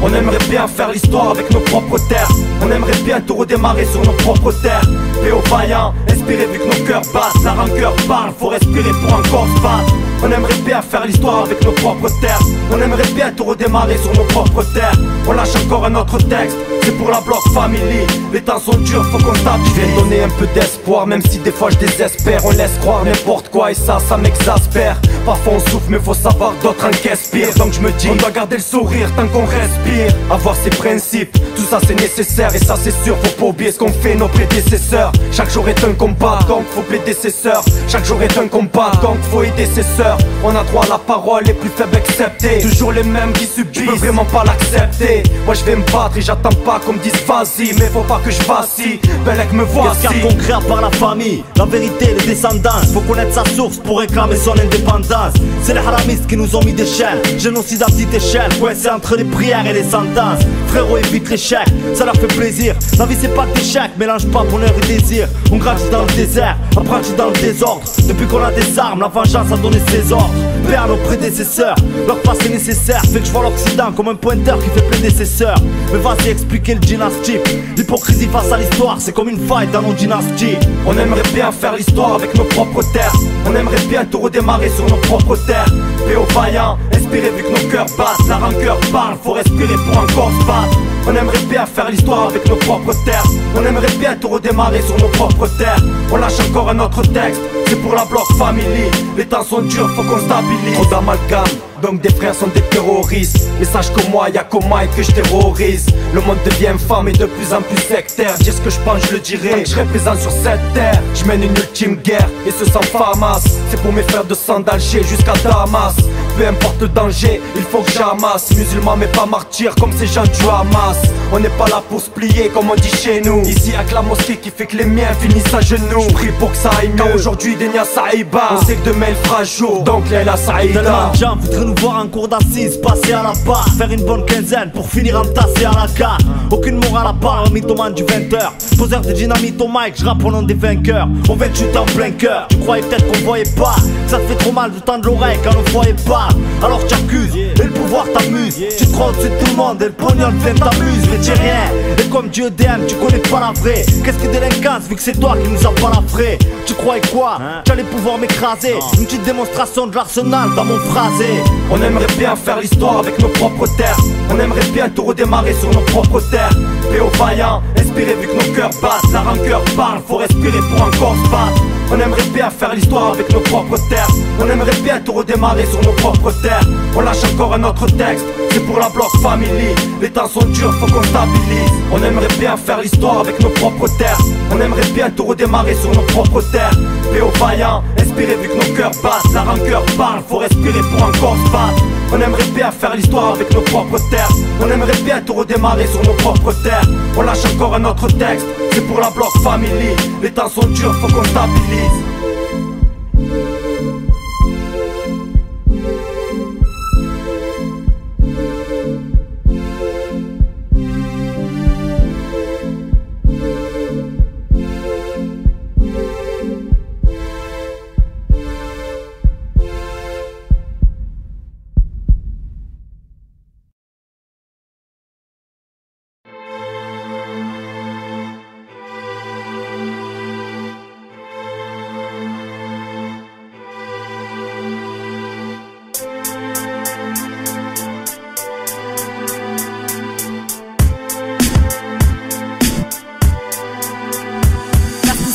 On aimerait bien faire l'histoire avec nos propres terres. On aimerait bien tout redémarrer sur nos propres terres. Péo vaillant, inspiré vu que nos cœurs battent. La rancœur parle, faut respirer pour encore se battre. On aimerait bien faire l'histoire avec nos propres terres. On aimerait bien tout redémarrer sur nos propres terres. On lâche encore un autre texte, c'est pour la block family. Les temps sont durs, faut qu'on stabilise. Je viens donner un peu d'espoir, même si des fois je désespère. On laisse croire n'importe quoi et ça m'exaspère. Parfois on souffre mais faut savoir d'autres en qu'est-ce pire. Donc je me dis, on doit garder le sourire tant qu'on respire. Avoir ses principes, tout ça c'est nécessaire. Et ça c'est sûr, faut pas oublier ce qu'ont fait nos prédécesseurs. Chaque jour est un combat, donc faut plaider ses sœurs. Chaque jour est un combat, donc faut aider ses sœurs. On a droit à la parole, les plus faibles acceptés. Toujours les mêmes qui subissent, je peux vraiment pas l'accepter. Moi je vais me battre et j'attends pas qu'on me dise vas-y. Mais faut pas que je vacille, Belek me voici. Qu'est-ce qu'on crée à part la famille, la vérité, les descendants. Faut connaître sa source pour réclamer son indépendance. C'est les haramistes qui nous ont mis des chaînes. Génocide à petite échelle, coincé entre les prières et les sentences. Frérot évite l'échec, ça leur fait plaisir. La vie c'est pas d'échec, mélange pas bonheur et désir. On grandit dans le désert, apprenti dans le désordre. Depuis qu'on a des armes, la vengeance a donné ses ordres. Père nos prédécesseurs, leur passé nécessaire fait que je vois l'Occident comme un pointeur qui fait plaider ses sœurs. Mais vas-y expliquer le dynastie. L'hypocrisie face à l'histoire, c'est comme une faille dans nos dynasties. On aimerait bien faire l'histoire avec nos propres terres. On aimerait bien tout redémarrer sur nos propres terres. Péo vaillant, inspiré vu que nos cœurs battent. La rancœur parle, faut respirer pour encore se battre. On aimerait bien faire l'histoire avec nos propres terres. On aimerait bien tout redémarrer sur nos propres terres. On lâche encore un autre texte, c'est pour la block family. Les temps sont durs, faut qu'on stabilise. Trop d'amalgame, donc des frères sont des terroristes. Mais sache que moi, y'a qu'au mic que je terrorise. Le monde devient infâme et de plus en plus sectaire. Dire ce que je pense, je le dirai, tant que je serai présent sur cette terre. Je mène une ultime guerre, et ce sans famas. C'est pour mes frères de sang d'Alger jusqu'à Damas. Peu importe le danger, il faut que j'amasse. Musulman mais pas martyr comme ces gens du Hamas. On n'est pas là pour se plier comme on dit chez nous. Ici y'a que la mosquée qui fait que les miens finissent à genoux. Je prie pour que ça aille mieux. Aujourd'hui Denia Saïba, on sait que demain il fera jour. Donc Leila Saïda. nous voir en cours d'assises, passer à la barre, faire une bonne quinzaine pour finir entassé à la gare. Aucune morale à part, mythomane du 20h. Poseur de dynamite au mic, je rappe au nom des vainqueurs. On vient de chuter en plein cœur. Tu croyais peut-être qu'on voyait pas, ça te fait trop mal de tendre l'oreille quand le foyer parle. Alors tu accuses, et le pouvoir t'amuse. Tu te crois au-dessus de tout le monde et le pognon vient t'amuse. Mais t'es rien, et comme Dieu t'aime, tu connais pas la vraie. Qu'est-ce que délinquance vu que c'est toi qui nous as pas la vraie. Tu croyais quoi, tu allais pouvoir m'écraser. Une petite démonstration de l'arsenal dans mon phrasé. On aimerait bien faire l'histoire avec nos propres terres. On aimerait bien tout redémarrer sur nos propres terres. Péo vaillant, inspiré vu que nos cœurs battent. La rancœur parle, faut respirer pour encore se battre. On aimerait bien faire l'histoire avec nos propres terres. On aimerait bien tout redémarrer sur nos propres terres. On lâche encore un autre texte, c'est pour la bloc family. Les temps sont durs, faut qu'on stabilise. On aimerait bien faire l'histoire avec nos propres terres. On aimerait bien tout redémarrer sur nos propres terres. Péo vaillant, inspiré vu que nos cœurs battent. La rancœur parle, faut respirer pour encore se battre. On aimerait bien faire l'histoire avec nos propres terres. On aimerait bien tout redémarrer sur nos propres terres. On lâche encore un autre texte, c'est pour la bloc family. Les temps sont durs, faut qu'on stabilise.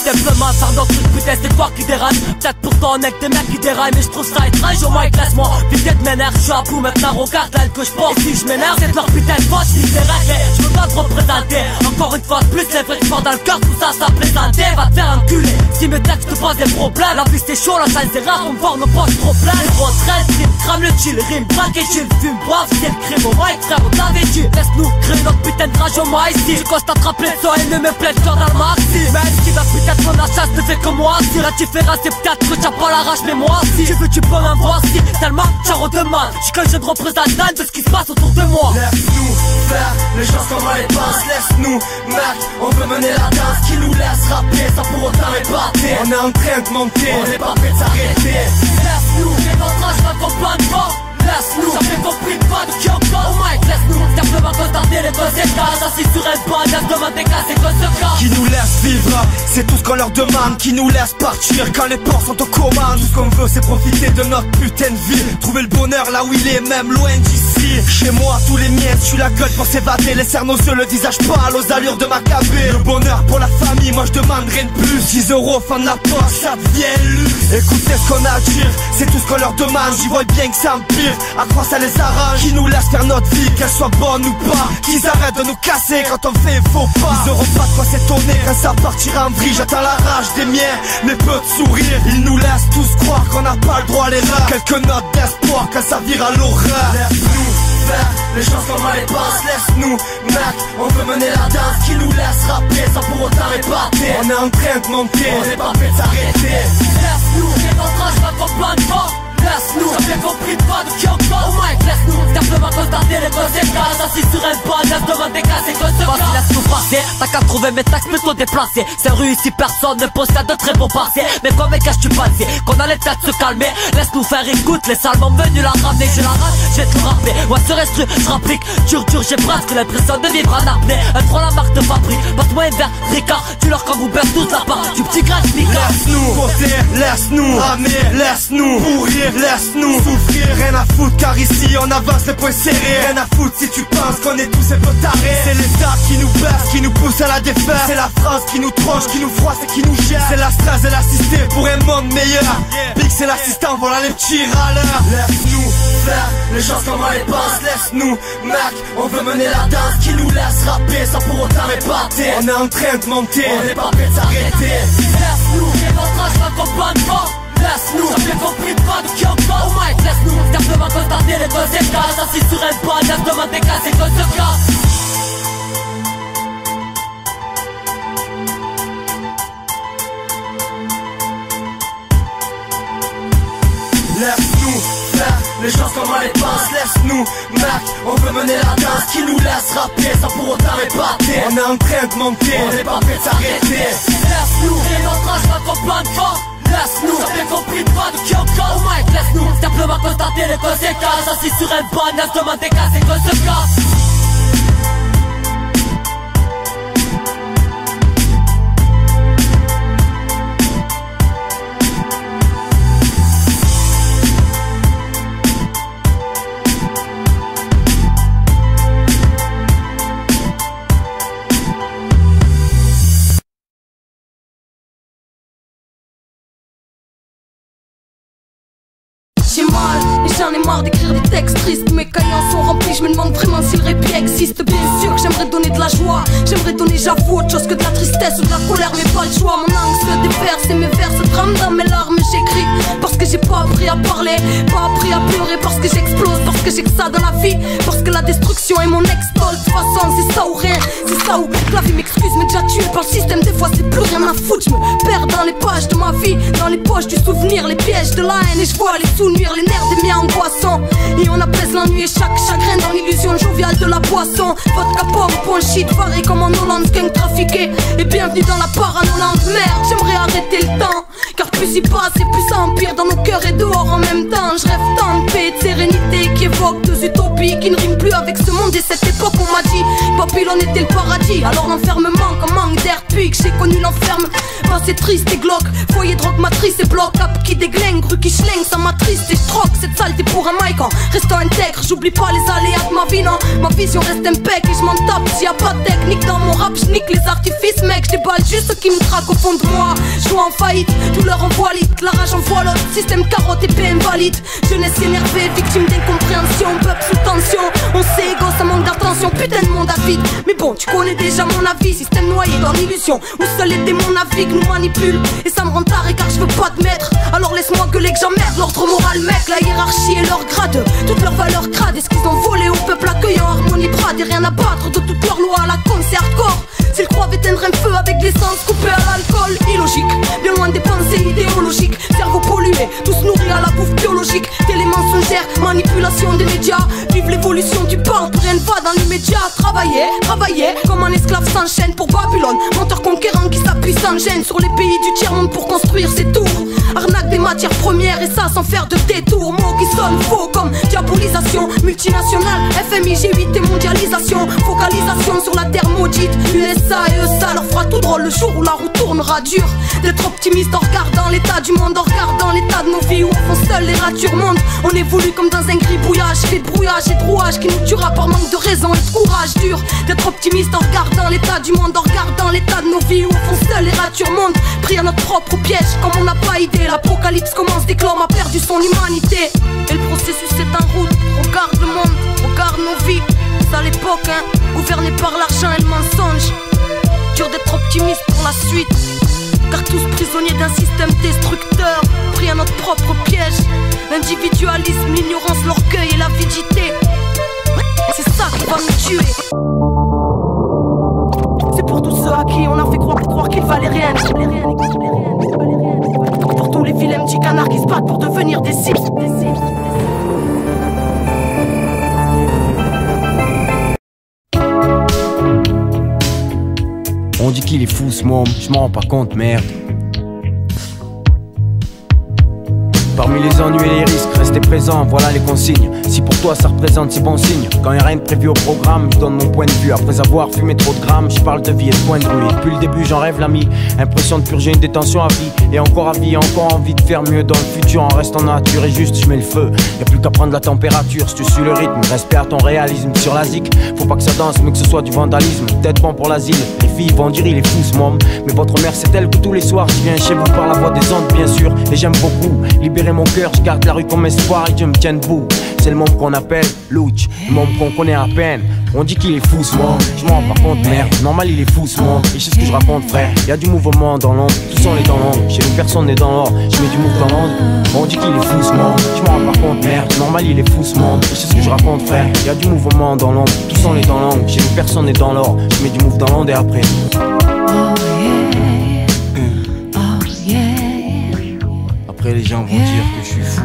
Simplement faire notre truc, putain c'est toi qui dérange. Peut-être pourtant on est que des mecs qui déraillent, mais je trouve ça étrange. Au moins classe-moi, putain de m'énerve, je suis à bout maintenant regarde l'aile que je porte. Et si je m'énerve, c'est de leur putain de faute, je c'est réglé. Je veux pas te représenter, encore une fois de plus, les vrais sports dans le cœur, tout ça ça présenté. Va te faire enculer, si mes textes te posent des problèmes. La vie c'est chaud, la chaîne c'est rare, on me voit nos poches trop pleines. Les grosses rêves, rime, crame le chill, rime, braque et chill, fume, boive, c'est le crime. Au moins frère, on t'avait dit, laisse-nous créer notre putain de rage au moins ici. Je constate rappeler ça et ne me plaît cœur dans le maxi. Même si va peut-être mon chasse ne fait que moi. Si la différence c'est peut-être que t'as pas la rage, mais moi si tu veux tu peux m'avoir si tellement j'en redemande. J'suis qu'un jeune représentant de ce qui se passe autour de moi. Laisse-nous faire les choses comme on les pense. Laisse-nous mettre, on veut mener la danse qui nous laisse rapper sans pour autant épater. On est en train de monter, on n'est pas prêt de s'arrêter. Laisse-nous, les notre âge va comprendre pas. Laisse-nous, ça fait compris pas de qui encore. Oh Mike, laisse-nous simplement constater les conséquences. Assis sur un banc, laisse demander qu'à ces conséquences. Qui nous laisse vivre, c'est tout ce qu'on leur demande. Qui nous laisse partir quand les ports sont aux commandes. Tout ce qu'on veut c'est profiter de notre putain de vie. Trouver le bonheur là où il est, même loin d'ici. Chez moi, tous les miens, je suis la gueule pour s'évader. Les cernes aux yeux, le visage pâle, aux allures de Maccabée. Le bonheur pour la famille, moi je demande rien de plus. 10 € fin de la poche, ça devient luxe. Écoutez ce qu'on a à dire, c'est tout ce qu'on leur demande. J'y vois bien que ça empire, à quoi ça les arrange. Qui nous laisse faire notre vie, qu'elle soit bonne ou pas. Qu'ils arrêtent de nous casser quand on fait faux pas. Ils auront pas de quoi s'étonner quand ça partira en vrille. J'attends la rage des miens, mes peu de sourire. Ils nous laissent tous croire qu'on n'a pas le droit à l'erreur. Quelques notes d'espoir quand ça vire à l'horreur. Laisse-nous faire les choses comme on les pense. Laisse-nous mec, on veut mener la danse qui nous laisse rapper sans pour autant épater. On est en train de monter, on n'est pas prêt de s'arrêter. Laisse-nous, les notre âge va comprendre pas. Laisse-nous, ça fait compris pas de qui encore. Oh Mike, laisse-nous simplement constater les conséquences. Assis sur un banc, laisse demander qu'à ces conséquences. Vas-y, laisse-nous passer, t'as qu'à trouver mes taxes plutôt déplacées. C'est rue ici, personne ne possède de très beaux passés. Mais comme mes caches tu pensais qu'on allait peut-être se calmer. Laisse-nous faire écoute, les salles m'ont venu la ramener. J'ai la rage, je vais te le rappeler. Ouais, ce reste, je rapplique, dur, j'ai presque l'impression de vivre en apnée. Un trop la marque de fabrique, passe-moi un verre, Ricard. Tu leur quand vous baisse toute la part du petit gratte Mika. Laisse-nous voter, laisse-nous ramer, laisse-nous pourrir. Laisse-nous souffrir, rien à foutre car ici on avance les poings serrés. Rien à foutre si tu penses qu'on est tous un peu tarés. C'est l'État qui nous baisse, qui nous pousse à la défaite. C'est la France qui nous tronche, qui nous froisse et qui nous gère. C'est la strasse et l'assisté pour un monde meilleur. Big c'est l'assistant, voilà les petits râleurs. Laisse-nous faire les choses comme on les pense. Laisse-nous mec, on veut mener la danse qui nous laisse rapper sans pour autant épater. On est en train de monter, on n'est pas prêt de s'arrêter. Laisse-nous, les notre âge va comprendre pas. Laisse-nous, ça fait compris pas de qui encore. Oh Mike, laisse-nous simplement constater les conséquences. Assis sur un banc, laisse demander qu'à ces conséquences. Laisse-nous faire les choses comme on les On veut mener la danse qui nous laisse rapper sans pour autant épater. On est en train de monter, on n'est pas prêt de s'arrêter. Laisse-nous, et notre âge va trop plein de force. Laisse-nous, ça fait compris pas de qui encore. Oh Mike, laisse-nous, simplement constater les conséquences. Assis sur un banc, laisse demander qu'à ces conséquences. J'ai mal et j'en ai marre d'écrire des textes tristes. Mes cahiers en sont remplis, je me demande vraiment si le répit existe. Bien sûr que j'aimerais donner de la joie, j'aimerais donner j'avoue autre chose que de la tristesse ou de la colère, mais pas le choix. Mon angle se déverse et mes vers se trament dans mes larmes. J'écris parce que j'ai pas appris à parler, pas appris à pleurer, parce que j'explose, parce que j'ai que ça dans la vie, parce que la destruction est mon ex-tol. De toute façon c'est ça ou rien, c'est ça ou que la vie m'excuse, mais déjà tué par le système. Des fois c'est plus rien à foutre, je me perds dans les pages de ma vie, dans les poches du souvenir, les pièges de la haine, et je vois les sous-nuire, les nerfs des miens angoissants. Et on apaise l'ennui et chaque chagrin dans l'illusion joviale de la boisson. Vodka pomme, point shit, varé comme en Hollande, gang trafiqué. Et bienvenue dans la paranoïde. Merde, j'aimerais arrêter le temps, car plus il passe et plus ça empire dans nos cœurs et dehors en même temps. Je rêve tant de paix et de sérénité qui évoque deux utopies qui ne riment plus avec ce monde et cette époque. On m'a dit Babylone était le paradis, alors l'enfermement comme manque d'air depuis que j'ai connu l'enferme. Ben c'est triste et glauque, foyer drogue matrice et bloc cap qui déglingue, rue qui schlingue, ça m'attriste et je troque cette saleté pour un mic en restant intègre. J'oublie pas les aléas de ma vie, non, ma vision reste impec et je m'en tape. S'il y a pas de technique dans mon rap, je nique les artifices, mec, je déballe juste ce qui me traque au fond de moi. Je vois en faillite, douleur en voie litre, la rage en voie l'autre, système carotte et PM valide. Jeunesse énervée, victime d'incompréhension, peuple sous tension. On sait, égo, ça manque d'attention, putain de monde à vide. Mais bon, tu connais déjà mon avis, système noyé dans l'illusion où seuls les démons naviguent, nous manipulent. Et ça me rend taré car je veux pas te mettre. Alors laisse-moi gueuler que j'emmerde l'ordre moral, mec. La hiérarchie et leur grade, toutes leurs valeurs crades. Est-ce qu'ils ont volé au peuple accueillant harmonie brade et rien à battre de toutes leurs lois à la con, c'est hardcore. S'ils croient éteindre un feu avec l'essence coupée à l'alcool, illogique, bien loin des pensées idéologiques. Cerveau pollué, tous nourris à la bouffe biologique. Télé mensongère, manipulation des médias. Vive l'évolution du peuple, rien ne va dans l'immédiat. Travailler, travailler, comme un esclave s'enchaîne pour Babylone. Menteur conquérant qui s'appuie sans gêne sur les pays du tiers-monde pour construire ses tours. Arnaque des matières premières et ça sans faire de détour. Mots qui sonnent faux comme diabolisation, multinationale, FMI, G8 et mondialisation. Focalisation sur la terre maudite, USA et eux ça leur fera tout drôle le jour où la roue tournera dur. D'être optimiste en regardant l'état du monde, en regardant l'état de nos vies où au fond seuls les ratures montent. On évolue comme dans un gribouillage, fait de brouillage et de rouage qui nous tuera par manque de raison et de courage dur. D'être optimiste en regardant l'état du monde, en regardant l'état de nos vies où au fond seuls les ratures montent. Pris à notre propre piège comme on n'a pas idée. L'apocalypse commence dès que l'homme a perdu son humanité. Et le processus est en route, regarde le monde, regarde nos vies. C'est à l'époque, hein, gouverné par l'argent et le mensonge. Dur d'être optimiste pour la suite, car tous prisonniers d'un système destructeur, pris à notre propre piège. L'individualisme, l'ignorance, l'orgueil et l'avidité, c'est ça qui va nous tuer. C'est pour tous ceux à qui on a fait croire qu'il valait rien. Pour tous les vilains petits canards qui se battent pour devenir des cibles. On dit qu'il est fou ce môme, je m'en rends pas compte, merde. Parmi les ennuis et les risques, restez présent, voilà les consignes. Si pour toi ça représente c'est bon signe. Quand y'a rien de prévu au programme, je donne mon point de vue. Après avoir fumé trop de grammes, je parle de vie et de point de vue. Depuis le début j'en rêve l'ami, impression de purger une détention à vie. Et encore à vie, encore envie de faire mieux dans le futur. En restant nature et juste je mets le feu. Y'a plus qu'à prendre la température, si tu suis le rythme. Respect à ton réalisme sur la zik. Faut pas que ça danse mais que ce soit du vandalisme. Peut-être bon pour l'asile, les filles vont dire il est fou ce môme. Mais votre mère c'est elle que tous les soirs je viens chez vous par la voix des ondes bien sûr. Et j'aime beaucoup libérer mon cœur, je garde la rue comme espoir et Dieu me tienne debout. C'est le monde qu'on appelle Louch, le monde qu'on connaît à peine. On dit qu'il est fou ce monde, je m'en rends pas compte merde. Normal il est fou ce monde, et je sais ce que je raconte frère. Y'a du mouvement dans l'ombre, tous on est dans l'ombre. Chez nous personne n'est dans l'or, je mets du move dans l'ombre. On dit qu'il est fou ce monde, je m'en rends pas compte merde. Normal il est fou ce monde, et je sais ce que je raconte frère. Y'a du mouvement dans l'ombre, tous on est dans l'ombre. Chez nous personne n'est dans l'or, je mets du move dans l'onde et après. Après les gens vont dire que je suis fou.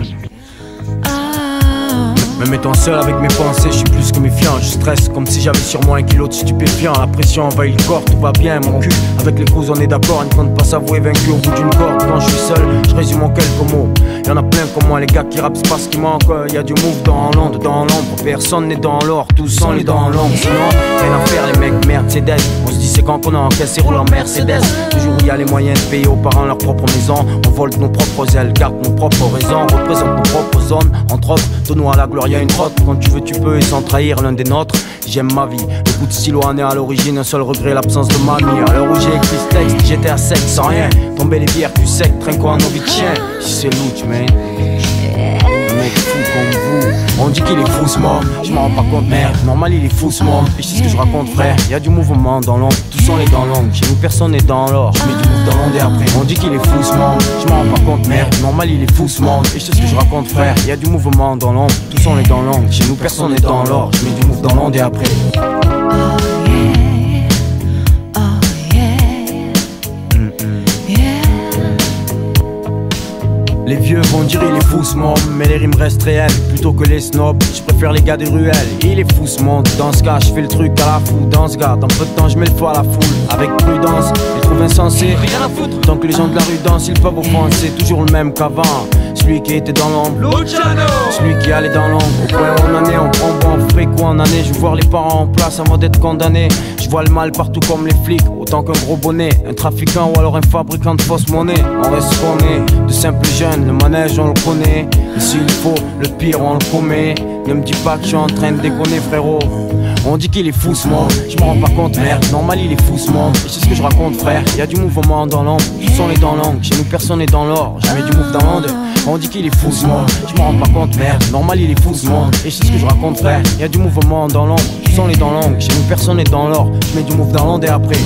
Me mettant seul avec mes pensées, je suis plus que méfiant. Je stresse comme si j'avais sur moi 1 kilo de stupéfiant. La pression envahit le corps, tout va bien, mon cul. Avec les causes on est d'accord, ne compte pas s'avouer vaincu au bout d'une corde. Quand je suis seul, je résume en quelques mots. Y'en a plein comme moi, les gars qui rappent, c'est pas ce qui manque. Y'a du move dans l'onde, dans l'ombre. Personne n'est dans l'or, tous sont les dents longues. Sinon, rien à faire les mecs, merde c'est dead. On se dit c'est quand qu'on a encaissé roule en Mercedes. Toujours où y a les moyens de payer aux parents leur propre maison. On vole nos propres ailes, garde nos propres raisons. Représente nos propres zones, entre autres, de nous à la gloire y'a une trotte. Quand tu veux tu peux et sans trahir l'un des nôtres. J'aime ma vie, le coup de stylo en est à l'origine. Un seul regret, l'absence de mamie. À l'heure où j'ai écrit ce texte, j'étais à sec sans rien. Tomber les bières, tu sec, trinquant en envie de chien. Si c'est louche, man. Un mec fou comme vous. On dit qu'il est fou ce monde, je m'en rends pas compte, merde. Normal il est fou ce monde, et c'est ce que je raconte frère. Y'a du mouvement dans l'ombre, tous sont les dents longues. Chez nous personne n'est dans l'or, je mets du move dans l'onde et après. On dit qu'il est fou ce monde, je m'en rends pas compte, merde. Normal il est fou ce monde, et c'est ce que je raconte frère. Y'a du mouvement dans l'ombre, tous sont les dents longues. Chez nous personne n'est dans l'or, je mets du move dans l'onde et après. Les vieux vont dire il est fou ce monde, mais les rimes restent réelles plutôt que les snobs. Je préfère les gars des ruelles, il est fou ce monde. Dans ce cas je fais le truc à la fou. Dans ce gars, dans peu de temps je mets le feu à la foule. Avec prudence, les trouve insensés. Rien à foutre. Tant que les gens de la rue dansent, ils peuvent offenser. Toujours le même qu'avant, celui qui était dans l'ombre, celui qui allait dans l'ombre. Au point où on en est, on prend bon fréquent en année. Je veux voir les parents en place avant d'être condamnés. Je vois le mal partout comme les flics, autant qu'un gros bonnet, un trafiquant ou alors un fabricant de fausse monnaie. On reste ce qu'on est, de simples jeunes, le manège on le connaît. Et s'il faut, le pire on le commet. Ne me dis pas que je suis en train de déconner frérot. On dit qu'il est fou ce monde, je m'en rends pas compte merde. Normal il est fou ce monde, et c'est ce que je raconte frère. Y'a du mouvement dans l'ombre, tous sont les dents longues. Chez nous personne n'est dans l'or, je mets du move dans l'onde. On dit qu'il est fou ce monde, je m'en rends pas compte merde. Normal il est fou ce monde, et c'est ce que je raconte frère. Y'a du mouvement dans l'ombre, tous sont les dents longues. Chez nous personne n'est dans l'or, je mets du move dans l'onde et après.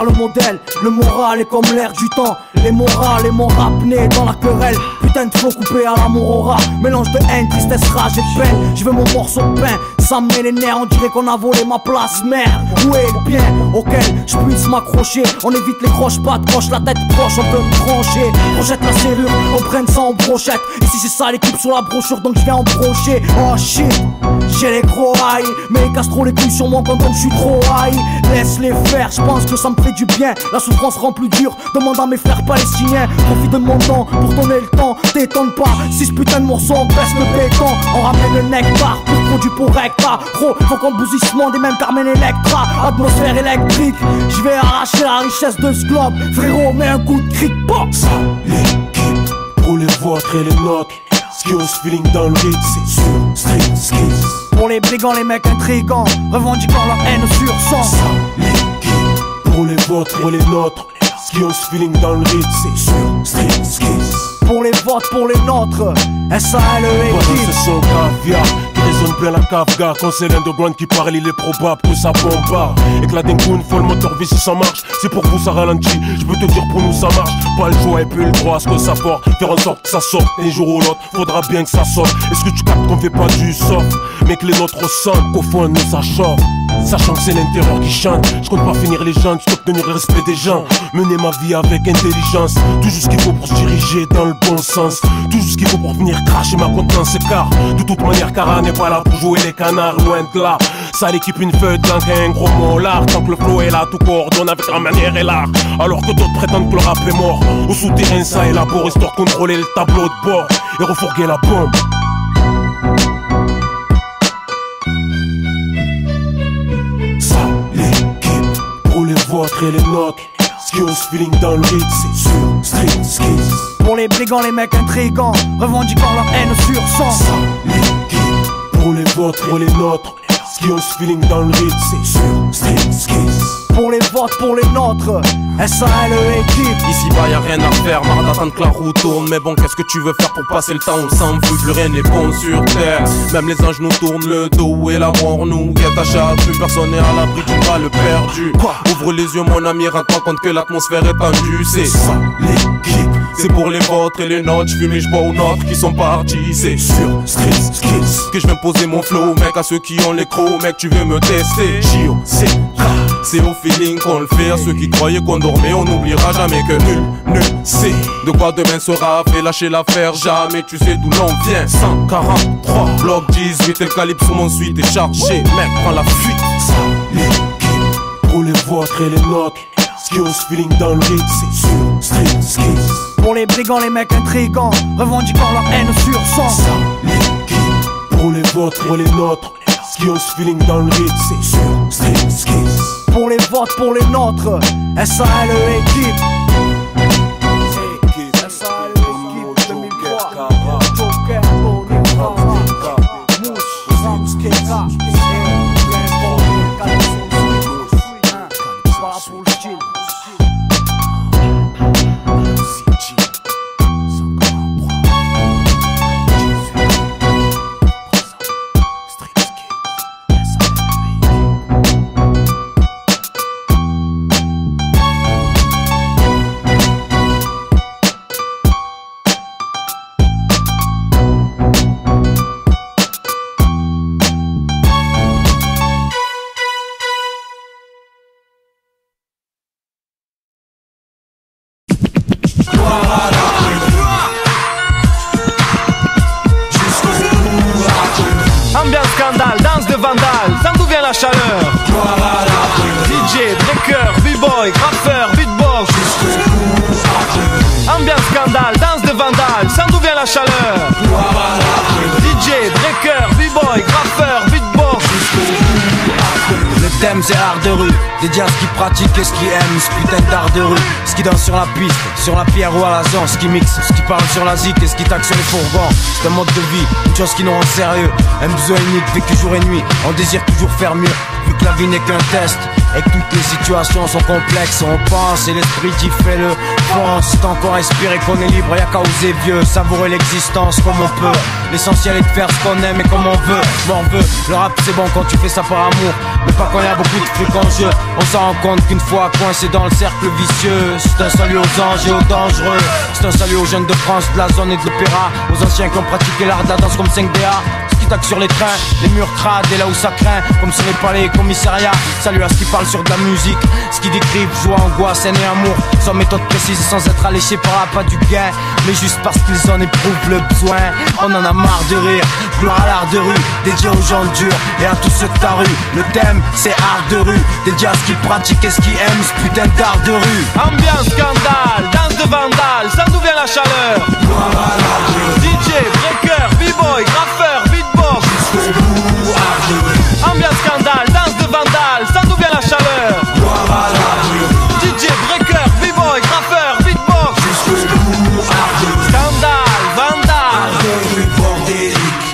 Le modèle, le moral est comme l'air du temps. Les morales et mon rap né dans la querelle. Putain de flow coupé à l'amour au rat. Mélange de haine, tristesse, rage et peine. Je veux mon morceau de pain, ça me met les nerfs. On dirait qu'on a volé ma place, merde. Où est le bien auquel je puisse m'accrocher? On évite les croches-pattes, croche la tête proche, on peut me trancher. Projette la serrure, on prenne ça en brochette. Ici c'est ça l'équipe sur la brochure, donc je viens en brocher. Oh shit, j'ai les gros high, mais ils cassent trop les couilles sur moi quand je suis trop high. Laisse les faire, je pense que ça me fait du bien. La souffrance rend plus dur, demande à mes frères palestiniens. Profite de mon temps pour donner le temps. T'étonne pas, si ce putain de morceau on baisse le béton. On ramène le nectar pour produit pour recta. Gros, faut qu'on bousissement des mêmes Carmen Electra. Atmosphère électrique, je vais arracher la richesse de ce globe. Frérot, mets un coup de cric, pop. Ça, l'équipe, pour les vôtres et les nôtres. Skills feeling dans le rythme, c'est sûr, street skills. Pour les brigands, les mecs intrigants, revendiquant leur haine sur sang. Ça, l'équipe, pour les vôtres et les nôtres. Skills feeling dans le rythme, c'est sûr, street skills. Pour les votes, pour les nôtres, SALE équipe. C'est son caviar qui résonne plein la cave-gare. Quand c'est l'underground qui parle, il est probable que ça bombarde. Et que la dingoune, faut le moteur V si ça marche. C'est pour vous ça ralentit, je peux te dire pour nous ça marche. Pas le choix et puis le droit à ce que ça porte. Faire en sorte que ça sorte, un jour ou l'autre, faudra bien que ça sorte. Est-ce que tu captes qu'on fait pas du soft, mais que les nôtres ressentent qu'au fond nous ça chauffe. Sachant que c'est l'intérieur qui chante, je compte pas finir les gens, tu dois obtenir le respect des gens. Mener ma vie avec intelligence, tout juste ce qu'il faut pour se diriger dans le bon sens. Tout juste ce qu'il faut pour venir cracher ma contenance car de toute manière Cara n'est pas là pour jouer les canards, loin de là. Ça l'équipe une feuille blanche et un gros mollard. Tant que le flow est là, tout coordonne avec la manière et l'art. Alors que d'autres prétendent que le rap est mort. Au souterrain ça élabore histoire de contrôler le tableau de bord et refourguer la bombe. Pour les vôtres et les nôtres, skills feeling dans le rythme, c'est sur Street Skills. Pour les brigands, les mecs intrigants, revendiquant leur haine sur son. Pour les vôtres et les nôtres, skills feeling dans le rythme, c'est sur Street Skills. Pour les votes, pour les nôtres, SALE équipe. Ici bas y'a rien à faire, marre d'attendre que la roue tourne. Mais bon, qu'est-ce que tu veux faire pour passer le temps? On s'en fout, plus rien n'est bon sur terre. Même les anges nous tournent le dos et la mort nous guette à chaque. Plus personne n'est à l'abri d'une balle perdue. Ouvre les yeux mon ami, rends-toi compte que l'atmosphère est tendue. C'est ça l'équipe, c'est pour les vôtres et les nôtres. J'fume et j'bois aux nôtres qui sont partis. C'est sur Street Skills que je viens poser mon flow. Mec à ceux qui ont les crocs, mec tu veux me tester. J.O. c'est au feeling qu'on le fait. À ceux qui croyaient qu'on dormait, on n'oubliera jamais que nul ne sait de quoi demain sera fait. Lâcher l'affaire, jamais tu sais d'où l'on vient. 143, bloc 18 et le calibre sur mon suite est chargé. Mec, prends la fuite. Ça l'équipe, pour les vôtres et les nôtres, skills feeling dans le rythme, c'est sur Street Skills. Pour les brigands, les mecs intrigants, revendiquant leur haine sur son. Ça l'équipe, pour les vôtres et les nôtres, skills feeling dans le rythme, c'est sur Street Skills. Pour les votes, pour les nôtres, SALE équipe. SALE équipe 2003. Joker, Tony, Rama, Mouche, Ramskera. Ambiance scandale, danse de vandale, ça d'où vient la chaleur? DJ, breaker, b-boy, graffeur, beatbox. Ambiance scandale, danse de vandale, ça d'où vient la chaleur? DJ, breaker, b-boy, graffeur, beatbox. Le thème c'est art de rue, dédié à ce qui pratique et ce qui aime, ce putain d'art de rue. Ce qui danse sur la piste, sur la pierre ou à la zone, ce qui mixe, ce qui parle sur la zik et ce qui taxe sur les fourgons. C'est un mode de vie, une chose qui nous rend sérieux. Un besoin unique, vécu jour et nuit, on désire toujours faire mieux. Vu que la vie n'est qu'un test et que toutes les situations sont complexes, on pense et l'esprit qui fait le pense. Tant qu'on respire et qu'on est libre, y'a qu'à oser vieux, savourer l'existence comme on peut. L'essentiel est de faire ce qu'on aime et comme on veut. M'en veut, le rap c'est bon quand tu fais ça par amour, mais pas quand y'a beaucoup de trucs en jeu. On s'en rend compte qu'une fois coincé dans le cercle vicieux, c'est un salut aux anges et aux dangereux. C'est un salut aux jeunes de France, de la zone et de l'opéra, aux anciens qui ont pratiqué l'art de la danse comme 5DA. Ce qui taxe sur les trains, les murs crades et là où ça craint, comme sur les palais et commissariats. Salut à ce qui parle sur de la musique, ce qui décrivent joie, angoisse, haine et amour, sans méthode précise et sans être alléché par la pas du gain, mais juste parce qu'ils en éprouvent le besoin. On en a marre de rire, gloire à l'art de rue, dédié aux gens durs et à tous ceux de ta rue. Le thème c'est art de rue, dédié à ce qui pratique et ce qui aime ce putain d'art de rue. Ambiance scandale, danse de vandale, ça d'où vient la chaleur? DJ, breaker, b-boy, graffeur, beatbox. Ambiance scandale, danse de vandale, ça d'où vient la chaleur? DJ, breaker, b-boy, graffeur, beatbox. Scandale, vandale.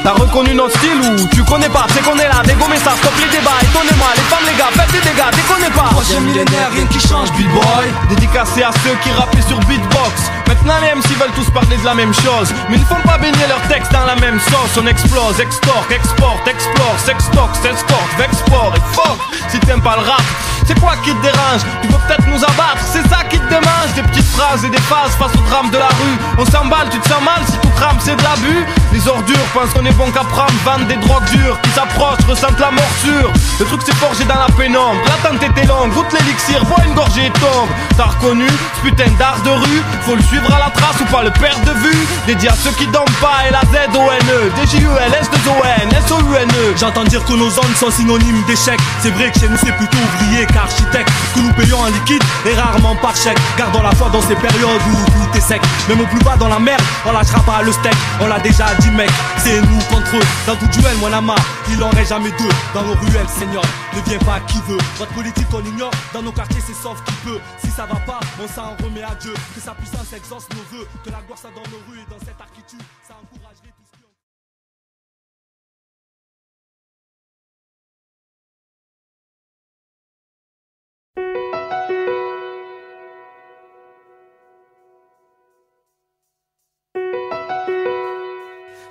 T'as reconnu notre style ou tu connais pas? C'est qu'on est là, dégommez ça, stop les débats, étonnez-moi, les femmes, les gars, faites des dégâts, déconnez pas. Troisième millénaire, rien qui change, b-boy. Dédicacé à ceux qui rappaient sur beatbox. Maintenant les MC veulent tous parler de la même chose, mais ils ne font pas baigner leurs textes dans la même sauce. On explose, extorque, exporte, explore, sextoque, s'escorte, vexport et fuck. Si t'aimes pas le rap, c'est quoi qui te dérange? Tu veux peut-être nous abattre, c'est ça qui te démange. Des petites phrases et des phases face au drame de la rue. On s'emballe, tu te sens mal si tout crame, c'est de l'abus. Les ordures pensent qu'on est bon qu'à prendre, vendent des drogues dures. Qui s'approchent, ressentent la morsure. Le truc s'est forgé dans la pénombre. L'attente était longue, goûte l'élixir, bois une gorgée et tombe. T'as reconnu ce putain d'art de rue? Faut le suivre à la trace ou pas le perdre de vue. Dédié à ceux qui dorment pas, L-A-Z-O-N-E D-J-U-L-S-2-O-N S-O-U-N-E. J'entends dire que nos zones sont synonymes d'échec. C'est vrai que chez nous c'est plutôt ouvrier qu'architecte, que nous payons en liquide et rarement par chèque. Gardons la foi dans ces périodes où tout est sec. Même au plus bas dans la merde, on lâchera pas le steak. On l'a déjà dit mec, c'est nous contre eux. Dans tout duel, mon ama, il en reste jamais deux. Dans nos ruelles, Seigneur, ne viens pas qui veut. Votre politique on ignore, dans nos quartiers c'est sauf qui peut. Si ça va pas, on s'en remet à Dieu. Que sa puissance exauce nos vœux, que la gloire soit dans nos rues et dans cette architecture, ça encouragerait tout ce qui...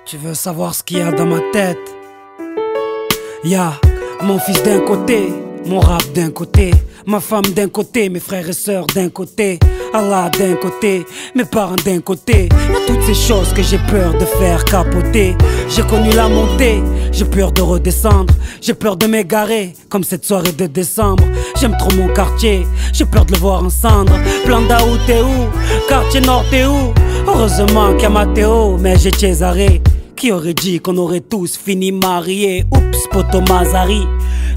Tu veux savoir ce qu'il y a dans ma tête? Y'a mon fils d'un côté, mon rap d'un côté, ma femme d'un côté, mes frères et sœurs d'un côté, Allah d'un côté, mes parents d'un côté. Y'a toutes ces choses que j'ai peur de faire capoter. J'ai connu la montée, j'ai peur de redescendre. J'ai peur de m'égarer, comme cette soirée de décembre. J'aime trop mon quartier, j'ai peur de le voir en cendres. Planda où t'es où? Quartier Nord t'es où? Heureusement qu'il y a Matteo, mais j'ai Cesare. Qui aurait dit qu'on aurait tous fini mariés? Oups, poto Mazari.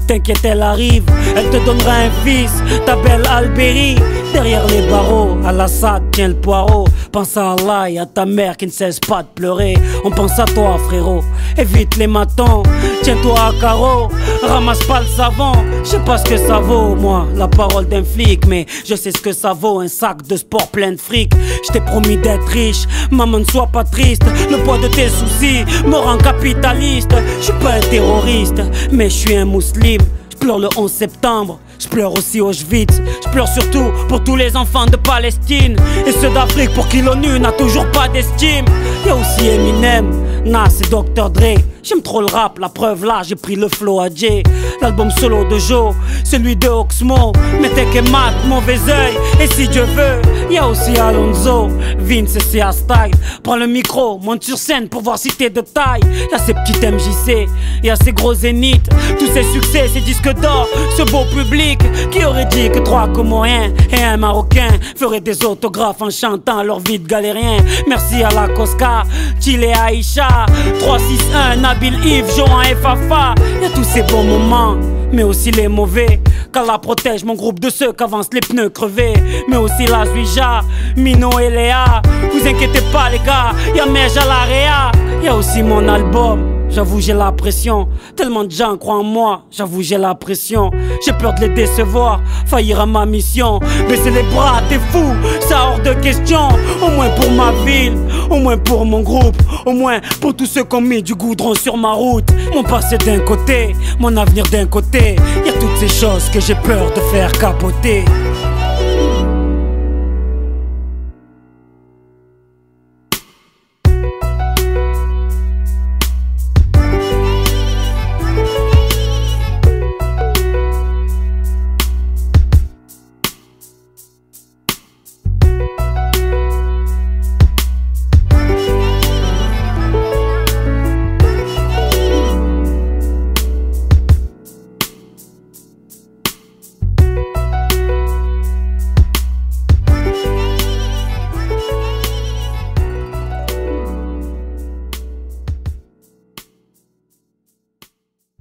T'inquiète, elle arrive, elle te donnera un fils, ta belle Albéry. Derrière les barreaux, Al-Assad tient le poireau. Pense à Allah et à ta mère qui ne cesse pas de pleurer. On pense à toi frérot, évite les matons. Tiens-toi à carreau, ramasse pas le savon. Je sais pas ce que ça vaut moi, la parole d'un flic. Mais je sais ce que ça vaut, un sac de sport plein de fric. Je t'ai promis d'être riche, maman ne sois pas triste. Le poids de tes soucis me rend capitaliste. Je suis pas un terroriste, mais je suis un musulman. Je pleure le 11 septembre, je pleure aussi Auschwitz. Je pleure surtout pour tous les enfants de Palestine et ceux d'Afrique pour qui l'ONU n'a toujours pas d'estime. Y'a aussi Eminem, Nas et Dr. Dre. J'aime trop le rap, la preuve là, j'ai pris le flow à Jay. L'album solo de Joe, celui de Oxmo, Metek et Matt, Mauvais Oeil. Et si Dieu veut, y'a aussi Alonso, Vince et Sia Style. Prends le micro, monte sur scène pour voir si t'es de taille. Y'a ces petites MJC, y'a ces gros zéniths, tous ces succès, ces disques d'or, ce beau public. Qui aurait dit que 3 Comoriens et un Marocain feraient des autographes en chantant leur vie de galérien? Merci à la Cosca, Chile et Aïcha, 361, Nabil, Yves, Johan et Fafa. Y'a tous ces bons moments, mais aussi les mauvais. Qu'Allah protège mon groupe de ceux qu'avancent les pneus crevés. Mais aussi la Zuija, Mino et Léa. Vous inquiétez pas les gars, y'a Mej à l'Area. Y'a aussi mon album. J'avoue j'ai la pression, tellement de gens croient en moi. J'avoue j'ai la pression, j'ai peur de les décevoir, faillir à ma mission. Baisser les bras, t'es fou, ça hors de question. Au moins pour ma ville, au moins pour mon groupe, au moins pour tous ceux qui ont mis du goudron sur ma route. Mon passé d'un côté, mon avenir d'un côté. Y'a toutes ces choses que j'ai peur de faire capoter.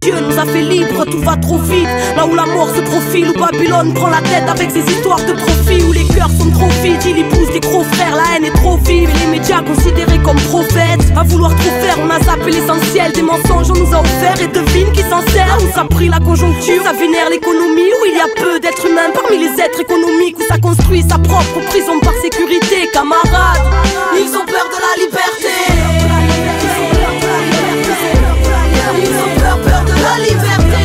Dieu nous a fait libres, tout va trop vite. Là où la mort se profile, où Babylone prend la tête avec ses histoires de profit, où les cœurs sont trop vides, il épouse les gros frères, la haine est trop vive. Et les médias considérés comme prophètes, à vouloir trop faire, on a zappé l'essentiel. Des mensonges on nous a offert et devine qui s'en sert. Où ça pris la conjoncture, ça vénère l'économie, où il y a peu d'êtres humains parmi les êtres économiques, où ça construit sa propre prison par sécurité. Camarades, ils ont peur de la liberté. Ils ont peur de la liberté.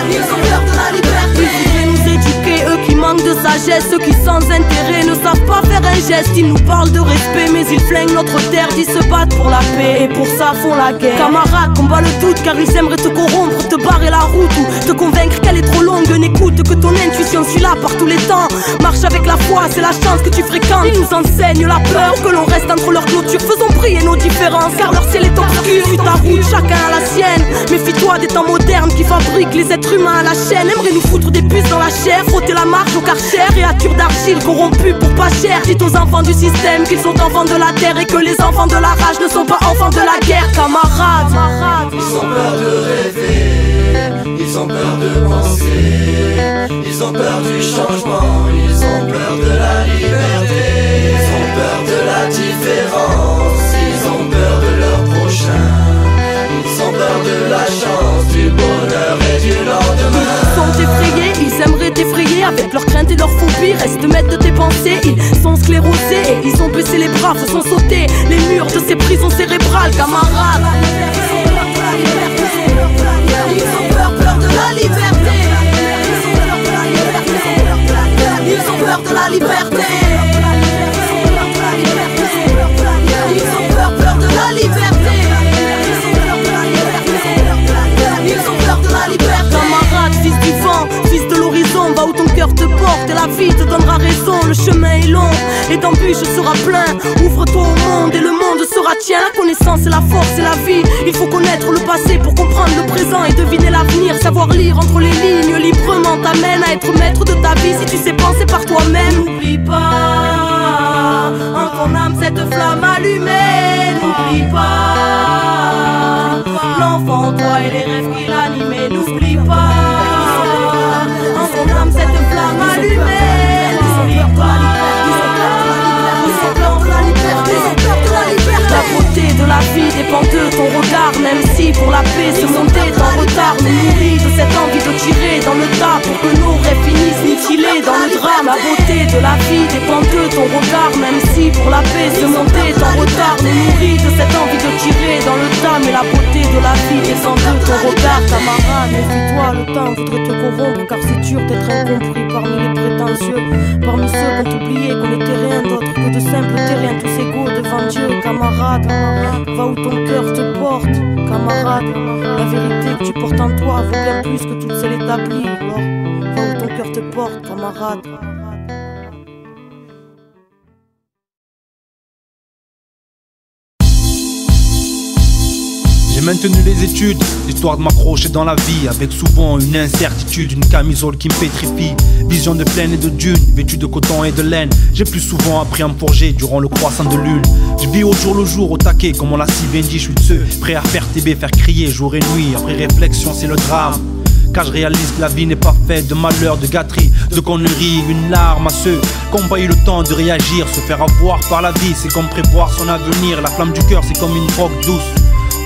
Ils ont peur de la liberté. Ils voulaient nous éduquer, eux qui manquent de sagesse, ceux qui sans intérêt Ils nous parlent de respect mais ils flinguent notre terre, disent se battre pour la paix et pour ça font la guerre. Camarades, combat le doute car ils aimeraient te corrompre, te barrer la route ou te convaincre qu'elle est trop longue. N'écoute que ton intuition, suis là par tous les temps. Marche avec la foi, c'est la chance que tu fréquentes. Ils nous enseignent la peur, que l'on reste entre leurs clôtures. Faisons briller nos différences car leur ciel est obscur. Suis ta route, chacun a la sienne. Méfie-toi des temps modernes qui fabriquent les êtres humains à la chaîne. Aimerait nous foutre des puces dans la chair, frotter la marche au karcher. Créatures d'argile corrompues pour pas cher. Dites aux enfants du système qu'ils sont enfants de la terre et que les enfants de la rage ne sont pas enfants de la guerre. Camarades, ils ont peur de rêver, ils ont peur de penser, ils ont peur du changement, ils ont peur de la liberté, ils ont peur de la différence, ils ont peur de leur prochain, ils ont peur de la chance, du bonheur et du lendemain. Ils sont effrayés, ils aimeraient t'effrayer avec leurs craintes et leurs phobies. Reste maître de tes pensées, ils sont sclérosés et ils ont baissé les bras, faisant sauter les murs de ces prisons cérébrales. Camarades, ils ont peur de la liberté. Ils ont peur de la liberté. Ils ont peur de la liberté. Ils ont peur de la liberté. Camarade, fils du vent, fils de l'horizon, va où ton cœur te porte et la vie te donnera raison. Le chemin est long et d'embûches sera plein. Ouvre-toi au monde et le monde sera tien. La connaissance est la force et la vie. Il faut connaître le passé pour comprendre le présent et deviner l'avenir. Savoir lire entre les lignes librement t'amène à être maître de ta vie si tu sais penser par toi-même. N'oublie pas en ton âme cette flamme allumée. N'oublie pas l'enfant en toi et les rêves qui l'animaient. N'oublie pas en ton âme cette flamme allumée. N'oublie pas la beauté de la vie dépend de ton regard. Même si pour la paix ce monde est en retard, nous nourrit de cette envie de tirer dans le tas pour que nos rêves finissent mutilés dans le drame. La beauté de la vie dépend de ton regard. Même si pour la paix ce monde est en retard, nous nourrit de cette envie de tirer dans le tas. Mais la beauté de la vie dépend de ton regard. Camarade, méfie-toi, le temps voudrait te corrompre car c'est dur d'être incompris parmi les prétentieux, parmi ceux qui ont oublié qu'on n'était rien d'autre que de simples terriens tous égaux devant Dieu. Camarade, va où ton cœur te porte. Camarade, la vérité que tu portes en toi vaut bien plus que tout celle établie. Alors, va où ton cœur te porte, camarade. J'ai maintenu les études, histoire de m'accrocher dans la vie, avec souvent une incertitude, une camisole qui me pétrifie. Vision de plaine et de dunes, vêtue de coton et de laine. J'ai plus souvent appris à me forger durant le croissant de lune. Je vis au jour le jour, au taquet, comme on l'a si bien dit. Je suis de ceux prêts à faire TB, faire crier jour et nuit. Après réflexion, c'est le drame. Car je réalise que la vie n'est pas faite de malheur, de gâterie, de conneries. Une larme à ceux qui n'ont pas eu le temps de réagir. Se faire avoir par la vie, c'est comme prévoir son avenir. La flamme du cœur, c'est comme une drogue douce.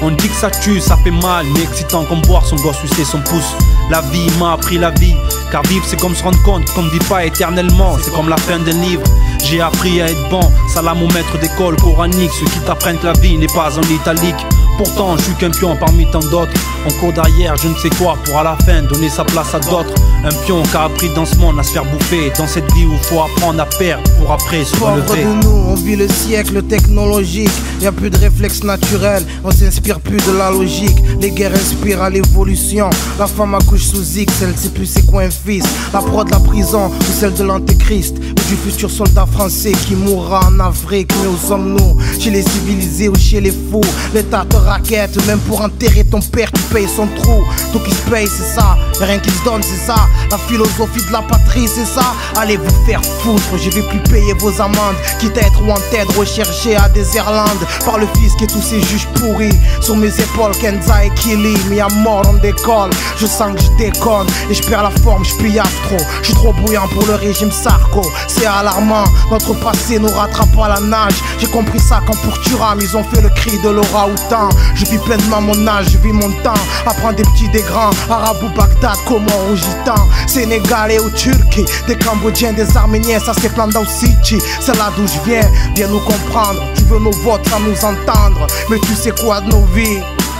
On dit que ça tue, ça fait mal, mais excitant comme boire son gosse sucer son pouce. La vie m'a appris la vie, car vivre c'est comme se rendre compte qu'on ne vit pas éternellement. C'est comme la fin d'un livre, j'ai appris à être bon. Salam au maître d'école coranique, ceux qui t'apprennent que la vie n'est pas en italique. Pourtant je suis qu'un pion parmi tant d'autres. On court derrière je ne sais quoi pour à la fin donner sa place à d'autres. Un pion qui a appris dans ce monde à se faire bouffer. Dans cette vie où faut apprendre à perdre pour après se relever. Pauvre de nous, on vit le siècle technologique. Y'a plus de réflexe naturel, on s'inspire plus de la logique. Les guerres inspirent à l'évolution. La femme accouche sous X, elle sait plus c'est quoi un fils. La proie de la prison ou celle de l'antéchrist, ou du futur soldat français qui mourra en Afrique. Mais où sommes-nous? Chez les civilisés ou chez les fous? L'état te raquette, même pour enterrer ton père tu payes son trou. Tout qui se paye c'est ça, y'a rien qui se donne c'est ça. La philosophie de la patrie c'est ça. Allez vous faire foutre, je vais plus payer vos amendes. Quitte à être wanted, recherché à des Irlandes par le fisc et tous ces juges pourris. Sur mes épaules Kenza et Kili, mis à mort on décolle. Je sens que je déconne et je perds la forme, je piaffe trop. Je suis trop bouillant pour le régime Sarko. C'est alarmant, notre passé nous rattrape à la nage. J'ai compris ça quand pour Turam ils ont fait le cri de l'orang-outan. Je vis pleinement mon âge, je vis mon temps. Apprends des petits des grands, Arabes ou Bagdad, Comores ou Gitans, Sénégalais ou Turquie, des Cambodgiens, des Arméniens, ça c'est Plandau City. C'est là d'où je viens nous comprendre. Tu veux nos votes sans nous entendre, mais tu sais quoi de nos vies?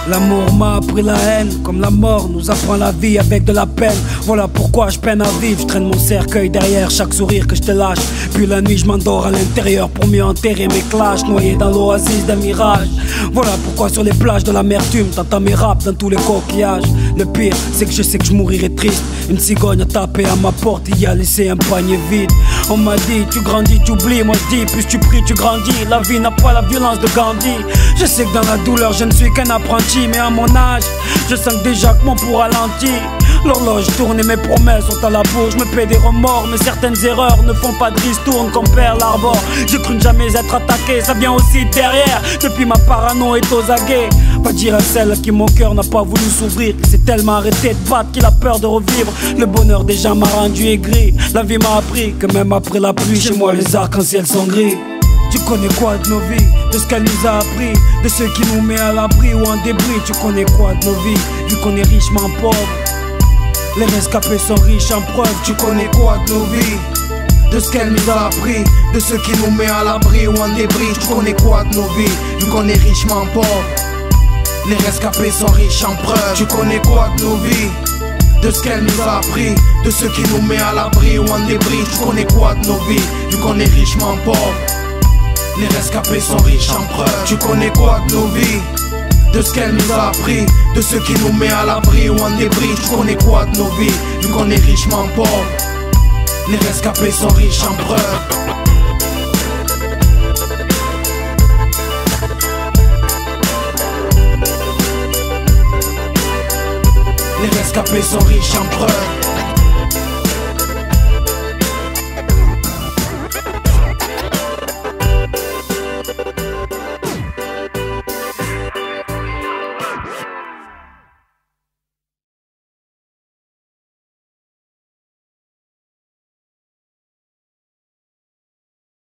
L'amour m'a appris la haine, comme la mort nous apprend la vie avec de la peine. Voilà pourquoi je peine à vivre, je traîne mon cercueil derrière chaque sourire que je te lâche. Puis la nuit je m'endors à l'intérieur pour mieux enterrer mes clashs, noyés dans l'oasis d'un mirage. Voilà pourquoi sur les plages de l'amertume t'entends mes raps dans tous les coquillages. Le pire c'est que je sais que je mourirai triste. Une cigogne a tapé à ma porte et y a laissé un panier vide. On m'a dit tu grandis, tu oublies, moi je dis plus tu pries tu grandis. La vie n'a pas la violence de Gandhi. Je sais que dans la douleur je ne suis qu'un apprenti, mais à mon âge je sens déjà que mon pouls ralentit. L'horloge tourne et mes promesses sont à la bourre. Je me paie des remords mais certaines erreurs ne font pas de ristourne comme perd l'arbor. Je cru ne jamais être attaqué, ça vient aussi derrière. Depuis ma parano est aux aguets. Pas dire à celle à qui mon cœur n'a pas voulu s'ouvrir qu'il s'est tellement arrêté de battre qu'il a peur de revivre. Le bonheur des gens m'a rendu aigri. La vie m'a appris que même après la pluie, chez moi les arcs-en-ciel sont gris. Tu connais quoi de nos vies, de ce qu'elle nous a appris, de ce qui nous met à l'abri ou en débris. Tu connais quoi de nos vies, vu qu'on est richement pauvres. Les rescapés sont riches en preuves. Tu connais quoi de nos vies, de ce qu'elle nous a appris, de ce qui nous met à l'abri ou en débris. Tu connais quoi de nos vies, vu qu'on est richement pauvres. Les rescapés sont riches en preuves. Tu connais quoi de nos vies, de ce qu'elle nous a appris, de ce qui nous met à l'abri ou en débris. Tu connais quoi de nos vies, vu qu'on est richement pauvres. Les rescapés sont riches en preuves. Tu connais quoi de nos vies, de ce qu'elle nous a appris, de ce qui nous met à l'abri ou en débris. Tu connais quoi de nos vies, vu qu'on est richement pauvres. Les rescapés sont riches en preuves. Les rescapés sont riches en preuves.